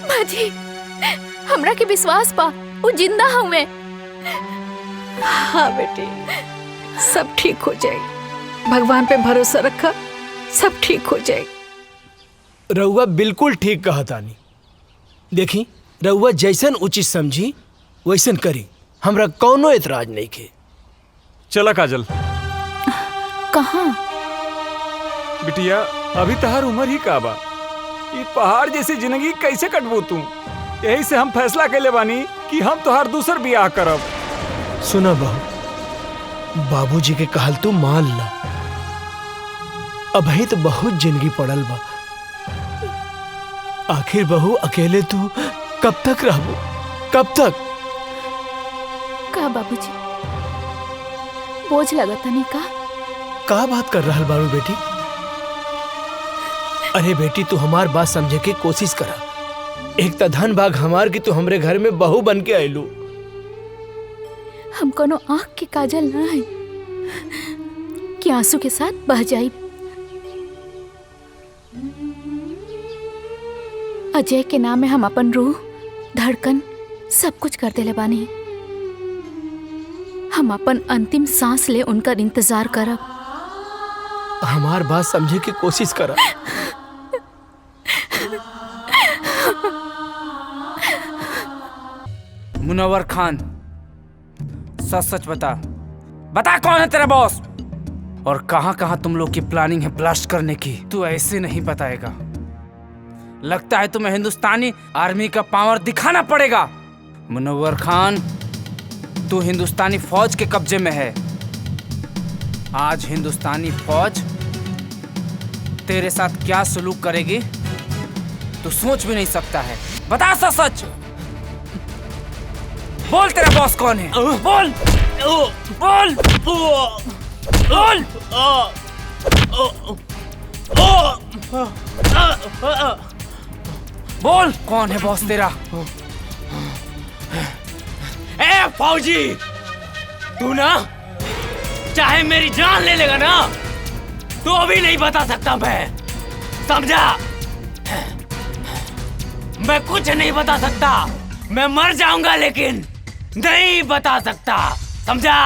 [SPEAKER 3] माजी, हमरा के विश्वास बा वो जिंदा हुए।
[SPEAKER 4] हाँ बेटी, सब ठीक हो जाएगी, भगवान पे भरोसा रखा, सब ठीक हो जाएगी।
[SPEAKER 1] रउआ बिल्कुल ठीक कहा तानी। देखी रउआ जैसन उचित समझी वैसन करी, हमरा कौनो एतराज नहीं के।
[SPEAKER 2] चला काजल।
[SPEAKER 3] कहाँ?
[SPEAKER 2] बिटिया अभी तहार उम्र ही का बा, ये पहाड़ जैसी जिंदगी कैसे कटबू तू? यही से हम फैसला कैले बानी कि हम तोहार दूसर बियाह करब।
[SPEAKER 1] सुना बहू, बाबूजी के कहल तू मान ला, अभी तो बहुत जिंदगी पड़ल बा। आखिर बहू अकेले तू कब तक रहबू? कब तक?
[SPEAKER 3] का बाबूजी बोझ लगता नहीं का
[SPEAKER 1] बात कर रहा बारू बेटी? अरे बेटी तू हमार बात समझे के कोशिश करा। एक तो धन भाग हमार की तू हमरे घर में बहू बन के आयलू।
[SPEAKER 3] हम कोनो आँख के काजल ना है कि आंसू के साथ बह जाई। अजय के नाम में हम अपन रूह, धड़कन सब कुछ कर देले बानी। हम अपन अंतिम सांस ले उनका इंतजार करब।
[SPEAKER 1] हमार बात समझे की कोशिश करा।
[SPEAKER 10] मुनव्वर खान,
[SPEAKER 14] सच सच बता, बता कौन है तेरा बॉस और कहां कहां तुम लोग की प्लानिंग है ब्लास्ट करने की। तू ऐसे नहीं बताएगा। लगता है तुम्हें हिंदुस्तानी आर्मी का पावर दिखाना पड़ेगा। मुनव्वर खान, तू हिंदुस्तानी फौज के कब्जे में है। आज हिंदुस्तानी फौज तेरे साथ क्या सलूक करेगी तू सोच भी नहीं सकता है। बता सच सच, बोल तेरा बॉस कौन है? बोल बोल बोल। बोल कौन है बॉस तेरा?
[SPEAKER 1] ए फौजी, तू ना चाहे मेरी जान ले लेगा ना तो भी नहीं बता सकता मैं, समझा? मैं कुछ नहीं बता सकता, मैं मर जाऊंगा लेकिन नहीं बता सकता, समझा?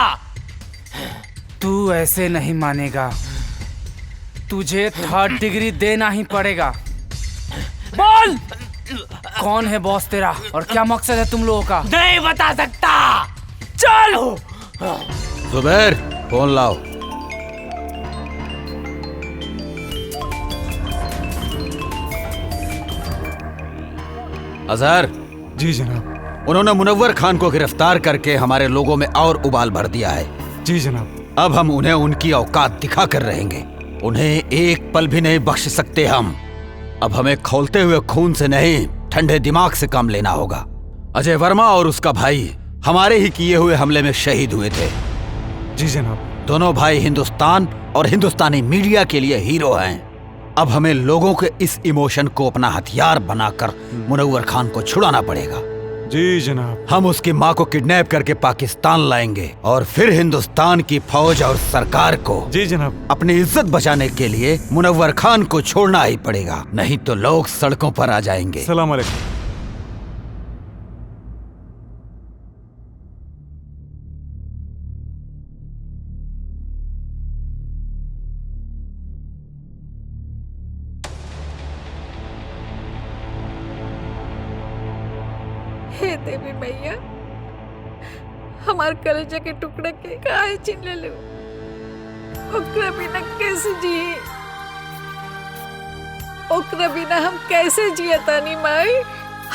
[SPEAKER 14] तू ऐसे नहीं मानेगा, तुझे 3rd डिग्री देना ही पड़ेगा। बोल कौन है बॉस तेरा और क्या मकसद है तुम लोगों का?
[SPEAKER 1] नहीं बता सकता।
[SPEAKER 14] चल
[SPEAKER 8] जुबैर, फोन लाओ। अजहर।
[SPEAKER 2] जी जनाब।
[SPEAKER 8] उन्होंने मुनव्वर खान को गिरफ्तार करके हमारे लोगों में और उबाल भर दिया है।
[SPEAKER 2] जी जनाब।
[SPEAKER 8] अब हम उन्हें उनकी औकात दिखा कर रहेंगे। उन्हें एक पल भी नहीं बख्श सकते हम। अब हमें खौलते हुए खून से नहीं, ठंडे दिमाग से काम लेना होगा। अजय वर्मा और उसका भाई हमारे ही किए हुए हमले में शहीद हुए थे।
[SPEAKER 2] जी जनाब।
[SPEAKER 8] दोनों भाई हिंदुस्तान और हिंदुस्तानी मीडिया के लिए हीरो हैं। अब हमें लोगों के इस इमोशन को अपना हथियार बनाकर मुनव्वर खान को छुड़ाना पड़ेगा।
[SPEAKER 2] जी जनाब।
[SPEAKER 8] हम उसकी माँ को किडनैप करके पाकिस्तान लाएंगे और फिर हिंदुस्तान की फौज और सरकार को
[SPEAKER 2] जी जनाब
[SPEAKER 8] अपनी इज्जत बचाने के लिए मुनव्वर खान को छोड़ना ही पड़ेगा, नहीं तो लोग सड़कों पर आ जाएंगे।
[SPEAKER 2] सलाम अलैकुम।
[SPEAKER 4] हे देवी मैया, हमार कलेजा के टुकड़ा के काहे छीन ले लो। ओकरा बिना कैसे जी, ओकरा बिना हम कैसे जिया तानी माई?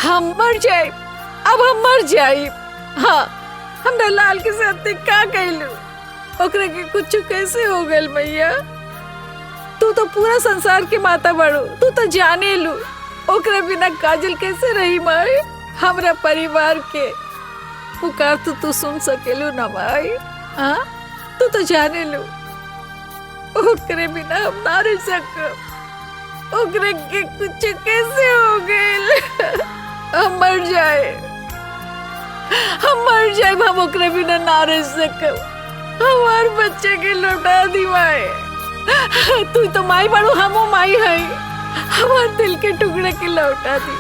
[SPEAKER 4] हम मर जाए, अब हम मर जाए। हाँ, हमरा लाल के साथ का कहलू, ओकरा के कुछ कैसे हो गल मैया? तू तो पूरा संसार के माता बड़ो, तू तो जाने लू। ओकरा बिना काजल कैसे रही माई? हमरा परिवार के पुकार तो तू सुन सकेलू ना माई? हाँ, तू तो जाने लो, ओकरे बिना हम ना रह सकब। ओकरे के कुछ कैसे हो गए? हम मर जाए, हम मर जाए, हम ओकरे बिना ना रह सकब। हमार बच्चे के लौटा दी माई। तू तो माई बड़ो, हमो माई है। हमार दिल के टुकड़े के लौटा दी।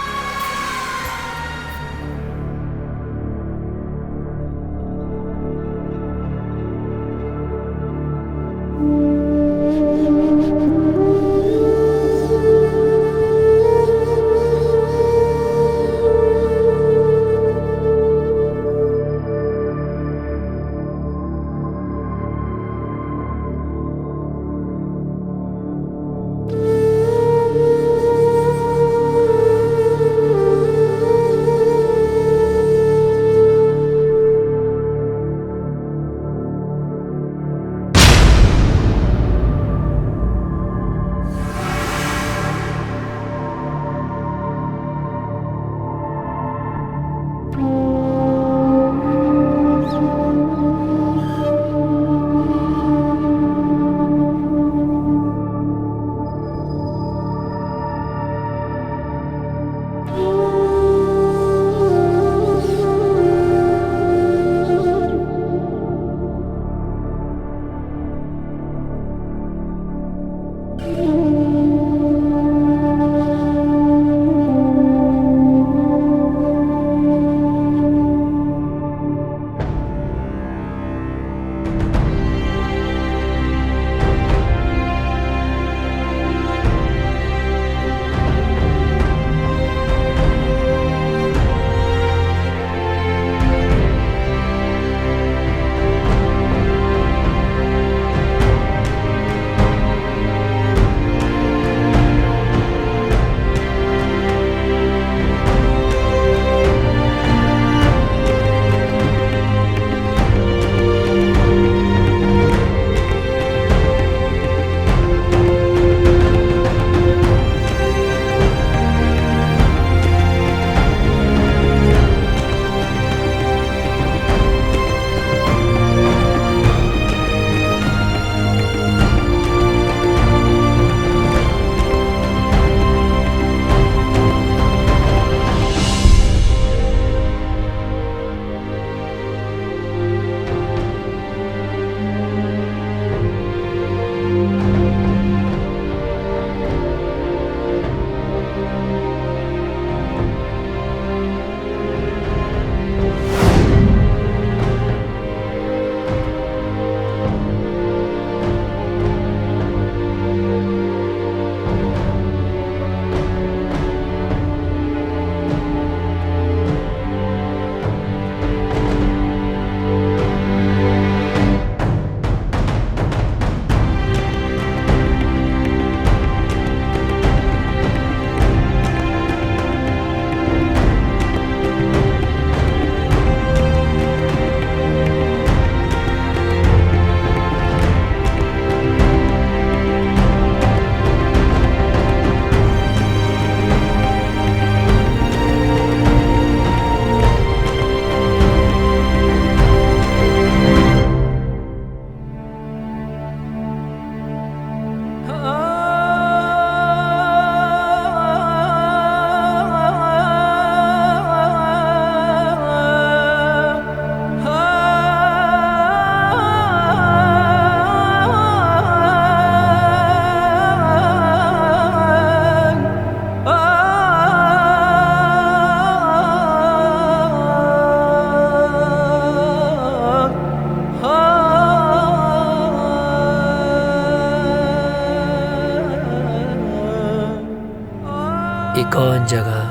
[SPEAKER 7] कौन जगह?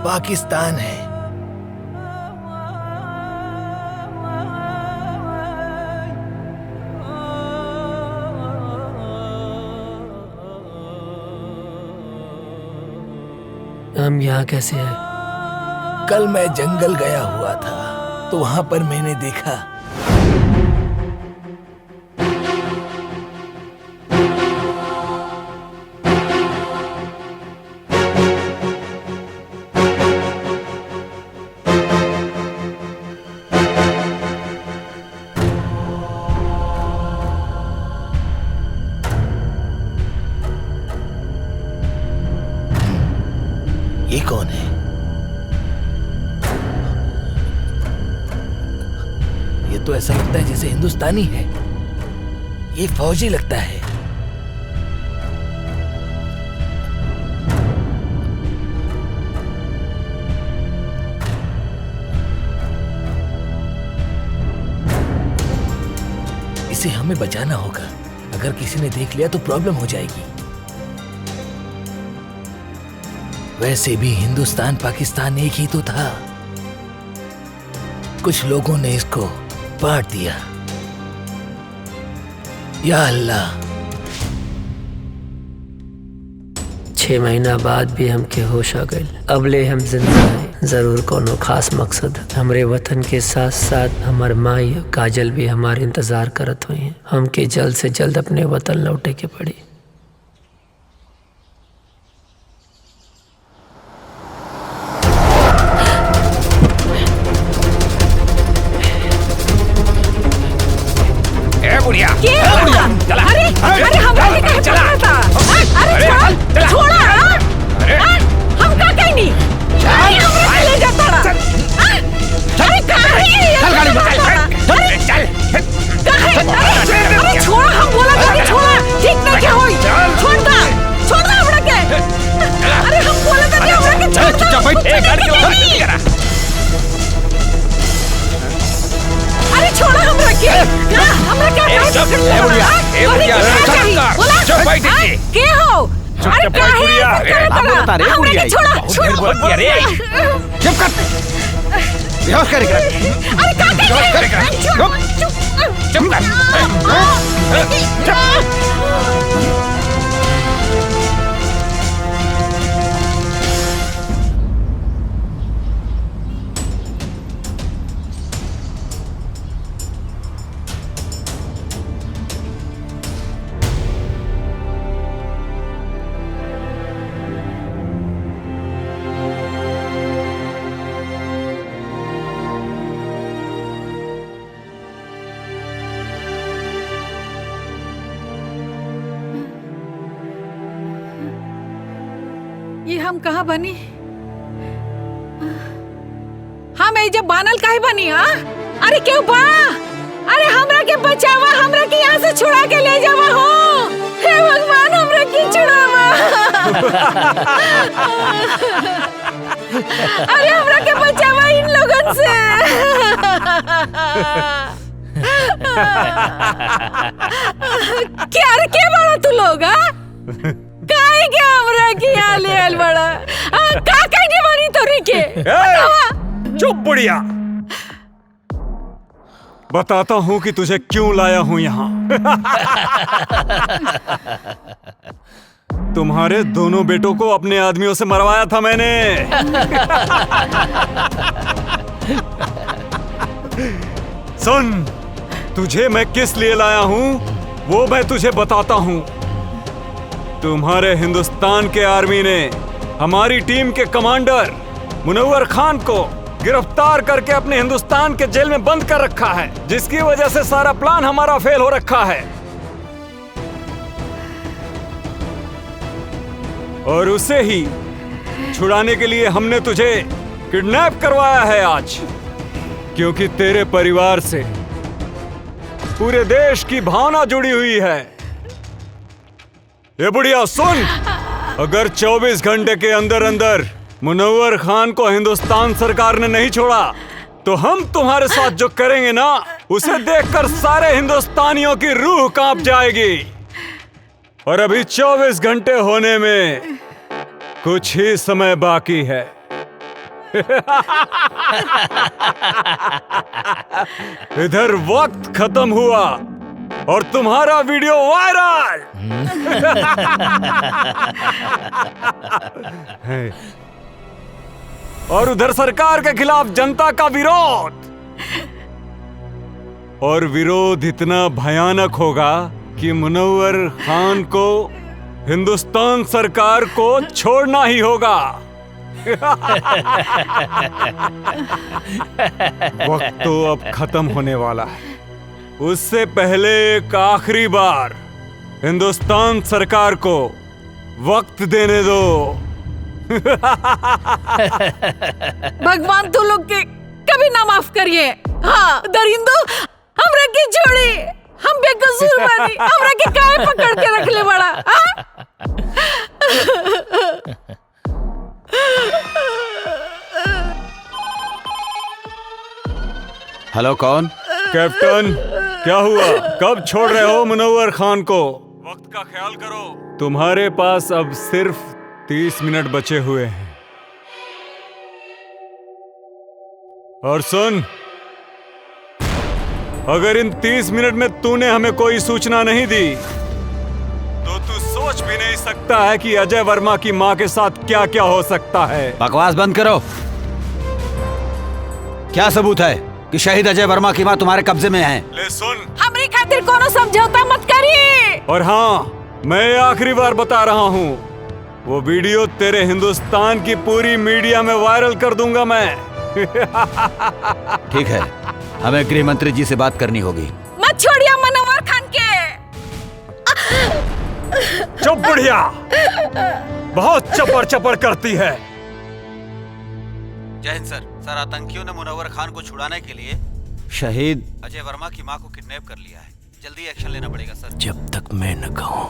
[SPEAKER 13] पाकिस्तान है।
[SPEAKER 7] हम यहाँ कैसे आए?
[SPEAKER 13] कल मैं जंगल गया हुआ था तो वहां पर मैंने देखा ये कौन है? ये तो ऐसा लगता है जैसे हिंदुस्तानी है। ये फौजी लगता है। इसे हमें बचाना होगा। अगर किसी ने देख लिया तो प्रॉब्लम हो जाएगी। वैसे भी हिंदुस्तान पाकिस्तान एक ही तो था। कुछ लोगों ने इसको बांट दिया। या अल्लाह।
[SPEAKER 7] 6 महीना बाद भी हमके होश आ गए। अबले हम जिंदा हैं। जरूर कोनो खास मकसद। हमरे वतन के साथ साथ हमार माई काजल भी हमारे इंतजार करत हुई हैं। हमके जल्द से जल्द अपने वतन लौटे के पड़ी।
[SPEAKER 4] अरे हमरा के कहे पकड़ा था? अरे छोड़ा। हम का कहनी? हमरा ले जाता रहा। अरे कहां है? चल गाड़ी में चल। अरे छोड़ा, हम बोला गाड़ी छोड़ा। ठीक ना क्या होई? छोड़ दा हमरा के। अरे हम बोला था कि हमरा के छोड़। चुपचाप बैठ। ए गाड़ी चला। अरे छोड़ा हमरा के। हमरा क्या के हो? अरे
[SPEAKER 8] बता रहे बुढ़िया बहुत बुढ़िया रे। चुप कर। बेहोश कर।
[SPEAKER 4] अरे का
[SPEAKER 8] चुप कर।
[SPEAKER 4] ये हम कहाँ बनी? हम ये जब बानल काहे बनी? अरे क्यों बा? अरे हमरा के बचावा, हमरा के यहाँ से छुड़ा के ले जावा हो। हे भगवान, हमरा के छुड़ावा। अरे हमरा के बचावा इन लोगन से। क्या रे के बड़ा तू लोग? काहे के हमरा के यहाँ ले आल बड़ा? का कहने वाली तोरी के?
[SPEAKER 2] चुप बुढ़िया। बताता हूँ कि तुझे क्यों लाया हूँ यहाँ। तुम्हारे दोनों बेटों को अपने आदमियों से मरवाया था मैंने। सुन, तुझे मैं किस लिए लाया हूँ वो मैं तुझे बताता हूँ। तुम्हारे हिंदुस्तान के आर्मी ने हमारी टीम के कमांडर मुनव्वर खान को गिरफ्तार करके अपने हिंदुस्तान के जेल में बंद कर रखा है, जिसकी वजह से सारा प्लान हमारा फेल हो रखा है। और उसे ही छुड़ाने के लिए हमने तुझे किडनैप करवाया है आज, क्योंकि तेरे परिवार से पूरे देश की भावना जुड़ी हुई है। ये बुढ़िया सुन, अगर 24 घंटे के अंदर अंदर मुनव्वर खान को हिंदुस्तान सरकार ने नहीं छोड़ा तो हम तुम्हारे साथ जो करेंगे ना, उसे देखकर सारे हिंदुस्तानियों की रूह कांप जाएगी। और अभी 24 घंटे होने में कुछ ही समय बाकी है। इधर वक्त खत्म हुआ और तुम्हारा वीडियो वायरल। और उधर सरकार के खिलाफ जनता का विरोध। और विरोध इतना भयानक होगा कि मुनव्वर खान को हिंदुस्तान सरकार को छोड़ना ही होगा। वक्त तो अब खत्म होने वाला है। उससे पहले एक आखिरी बार हिंदुस्तान सरकार को वक्त देने दो।
[SPEAKER 4] भगवान तू लोग के कभी ना माफ करिए। हाँ दरिंदो, हमरा के छोड़ी, हम बेकसूर बानी, हमरा के काहे पकड़ के रख ले बड़ा।
[SPEAKER 8] हेलो, कौन?
[SPEAKER 2] कैप्टन, क्या हुआ? कब छोड़ रहे हो मुनव्वर खान को? वक्त का ख्याल करो। तुम्हारे पास अब सिर्फ 30 मिनट बचे हुए हैं। और सुन, अगर इन 30 मिनट में तूने हमें कोई सूचना नहीं दी तो तू सोच भी नहीं सकता है कि अजय वर्मा की मां के साथ क्या क्या हो सकता है।
[SPEAKER 8] बकवास बंद करो। क्या सबूत है कि शहीद अजय वर्मा की मां तुम्हारे कब्जे में है?
[SPEAKER 2] ले सुन,
[SPEAKER 4] हमरी खातिर कोनो समझौता मत करिए।
[SPEAKER 2] और हाँ, मैं आखिरी बार बता रहा हूँ, वो वीडियो तेरे हिंदुस्तान की पूरी मीडिया में वायरल कर दूंगा मैं।
[SPEAKER 8] ठीक है, हमें गृह मंत्री जी से बात करनी होगी।
[SPEAKER 4] मत छोड़िए मुनव्वर खान के।
[SPEAKER 2] चुप बुढ़िया, बहुत चपर चपर करती है।
[SPEAKER 8] जय हिंद सर। सर, आतंकियों ने मुनव्वर खान को छुड़ाने के लिए शहीद अजय वर्मा की मां को किडनैप कर लिया है। जल्दी एक्शन लेना पड़ेगा सर।
[SPEAKER 13] जब तक मैं न कहूं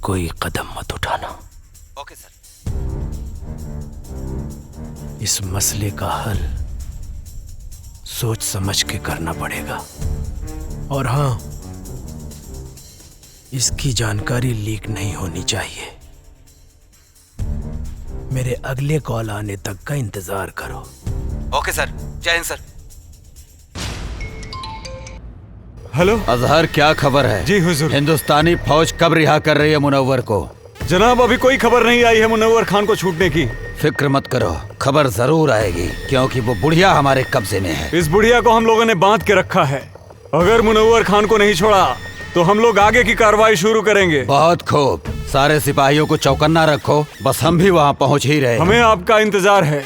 [SPEAKER 13] कोई कदम मत उठाना।
[SPEAKER 8] ओके सर।
[SPEAKER 13] इस मसले का हल सोच समझ के करना पड़ेगा। और हाँ, इसकी जानकारी लीक नहीं होनी चाहिए। मेरे अगले कॉल आने तक का इंतजार करो।
[SPEAKER 8] ओके सर। जय हिंद सर।
[SPEAKER 2] हेलो
[SPEAKER 8] अजहर, क्या खबर है?
[SPEAKER 2] जी हुजूर।
[SPEAKER 8] हिंदुस्तानी फौज कब रिहा कर रही है मुनव्वर को?
[SPEAKER 2] जनाब, अभी कोई खबर नहीं आई है मुनव्वर खान को छूटने की।
[SPEAKER 8] फिक्र मत करो, खबर जरूर आएगी, क्योंकि वो बुढ़िया हमारे कब्जे में है।
[SPEAKER 2] इस बुढ़िया को हम लोगों ने बांध के रखा है। अगर मुनव्वर खान को नहीं छोड़ा तो हम लोग आगे की कार्रवाई शुरू करेंगे।
[SPEAKER 8] बहुत खूब, सारे सिपाहियों को चौकन्ना रखो, बस हम भी वहाँ पहुँच ही रहे।
[SPEAKER 2] हमें आपका इंतजार है।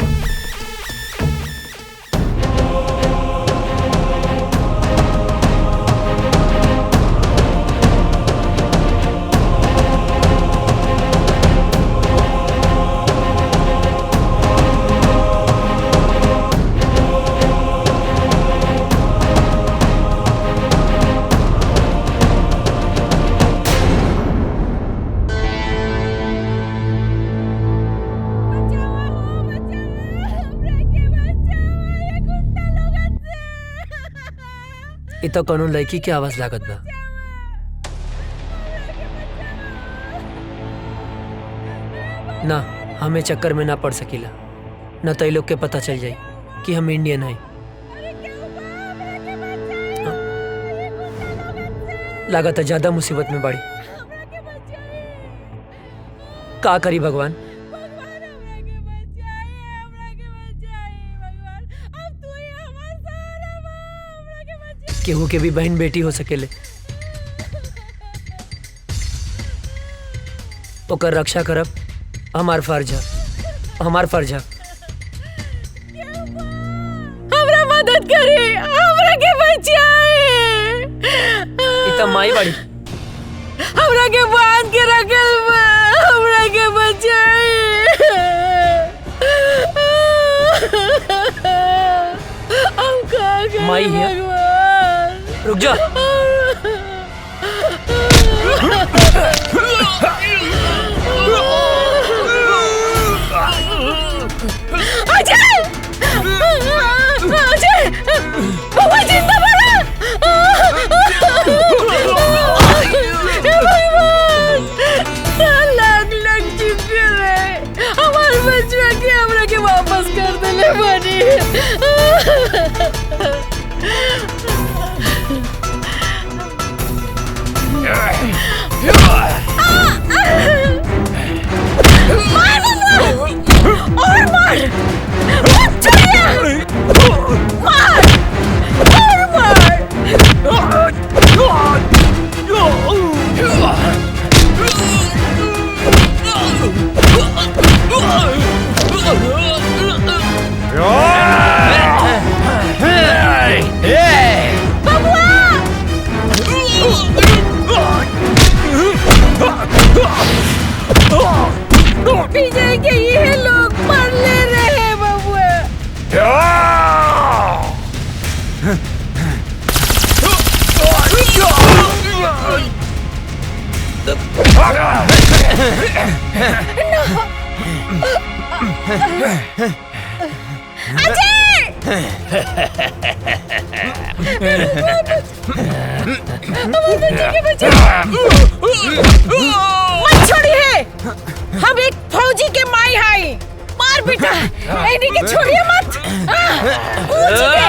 [SPEAKER 7] इ तो कोनो लड़की की आवाज लागत बा। ना, हमें चक्कर में ना पड़ सकीला, न तो लोग के पता चल जाए कि हम इंडियन हैं। लागत है ज्यादा मुसीबत में बाड़ी। का करी भगवान? केहू के भी बहन बेटी हो सकेले, ओकर रक्षा करब हमार फर्ज है, हमार फर्ज है।
[SPEAKER 4] हमरा मदद करी, हमरा के बचाए।
[SPEAKER 7] इतना माई बाड़ी,
[SPEAKER 4] हमरा के बांध के रखल बा, हमरा के बचाए। हम का करी
[SPEAKER 7] माई है? रुक जा।
[SPEAKER 4] अजय! अजय! बाबा जिंदा बड़ा! हे भगवान! क्या लगलो? विजय के ये लोग मर ले रहे बबुआ। मत छोड़िए, हम एक फौजी के माई हाई। मार बेटा, इन्हीं के छोड़िए मत। कूद के।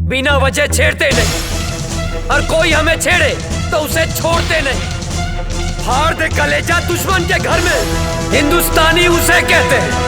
[SPEAKER 7] बिना वजह छेड़ते नहीं, और कोई हमें छेड़े तो उसे छोड़ते नहीं। फाड़ दे कलेजा दुश्मन के घर में, हिंदुस्तानी उसे कहते हैं।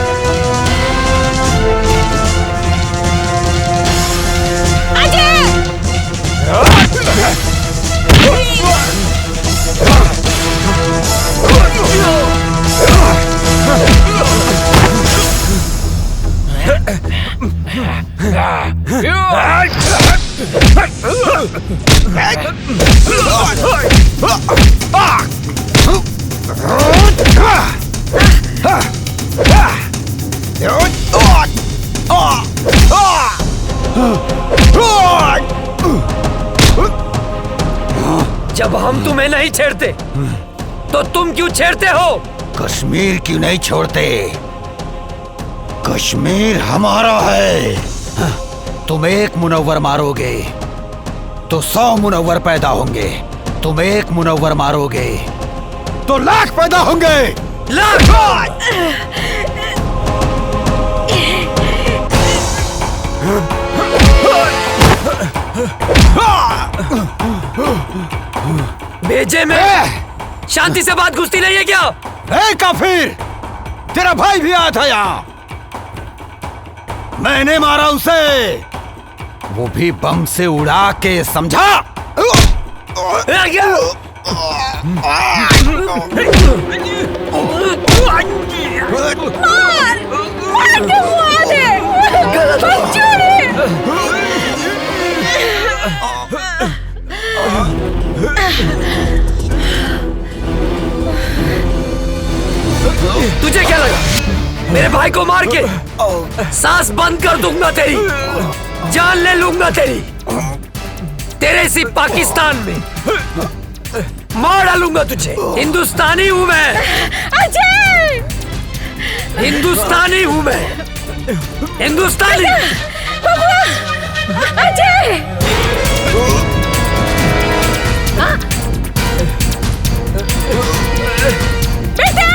[SPEAKER 7] जब हम तुम्हें नहीं छेड़ते तो तुम क्यों छेड़ते हो?
[SPEAKER 8] कश्मीर क्यों नहीं छोड़ते? कश्मीर हमारा है। तुम एक मुनव्वर मारोगे तो 100 मुनव्वर पैदा होंगे। तुम एक मुनव्वर मारोगे तो लाख पैदा होंगे।
[SPEAKER 7] लाख! भेजे में शांति से बात घुसती नहीं है क्या?
[SPEAKER 8] ए काफिर, तेरा भाई भी आया था यहाँ। मैंने मारा उसे, वो भी बम से उड़ा के, समझा?
[SPEAKER 7] तुझे क्या लगा मेरे भाई को मार के सांस बंद कर दूंगा तेरी, जान ले लूंगा तेरी, तेरे इसी पाकिस्तान में मार डालूंगा तुझे। हिंदुस्तानी हूँ मैं
[SPEAKER 4] अजय,
[SPEAKER 7] हिंदुस्तानी हूँ मैं, हिंदुस्तानी।
[SPEAKER 4] अजय बेटा,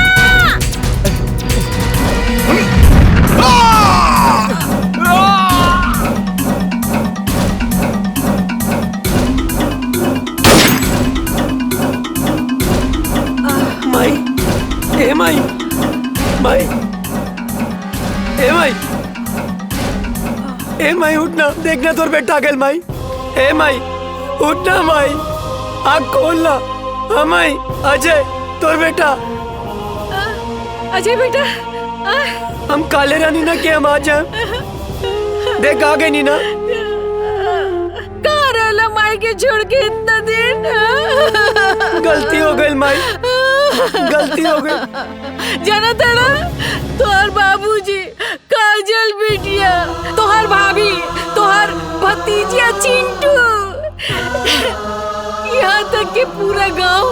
[SPEAKER 7] माई, ए माई, माई, ए माई, ए माई उठना, देखना तोर बेटा गेल माई। ए माई उठना माई, आँख खोलना। हाँ माई, अजय तोर बेटा।
[SPEAKER 4] अजय बेटा,
[SPEAKER 7] हम काले रानी ना के हम आ जाए, देख आ गए नीना।
[SPEAKER 4] कहाँ रहला माई के छोड़ के इतना दिन?
[SPEAKER 7] गलती हो गई माई, गलती हो गई।
[SPEAKER 4] जाना तेरा तोहर बाबूजी, काजल बिटिया, तोहर भाभी, तोहर भतीजिया चिंटू, यहाँ तक के पूरा गांव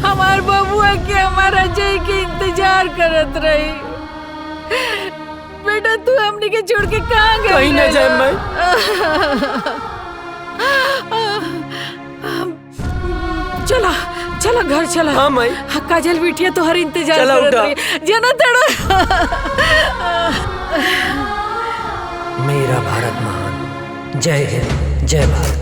[SPEAKER 4] हमार बबुआ के हमारा अजय के इंतजार करत रही। बेटा तू हमने के छोड़ के कहाँ गई?
[SPEAKER 7] कहीं न जाए माई।
[SPEAKER 4] चला चला घर चला।
[SPEAKER 7] हाँ माई।
[SPEAKER 4] काजल बिटिया तो हर इंतजार
[SPEAKER 7] चला
[SPEAKER 4] करत
[SPEAKER 7] उठा।
[SPEAKER 4] रही। जना तड़ा
[SPEAKER 7] मेरा भारत महान। जय हिंद, जय भारत।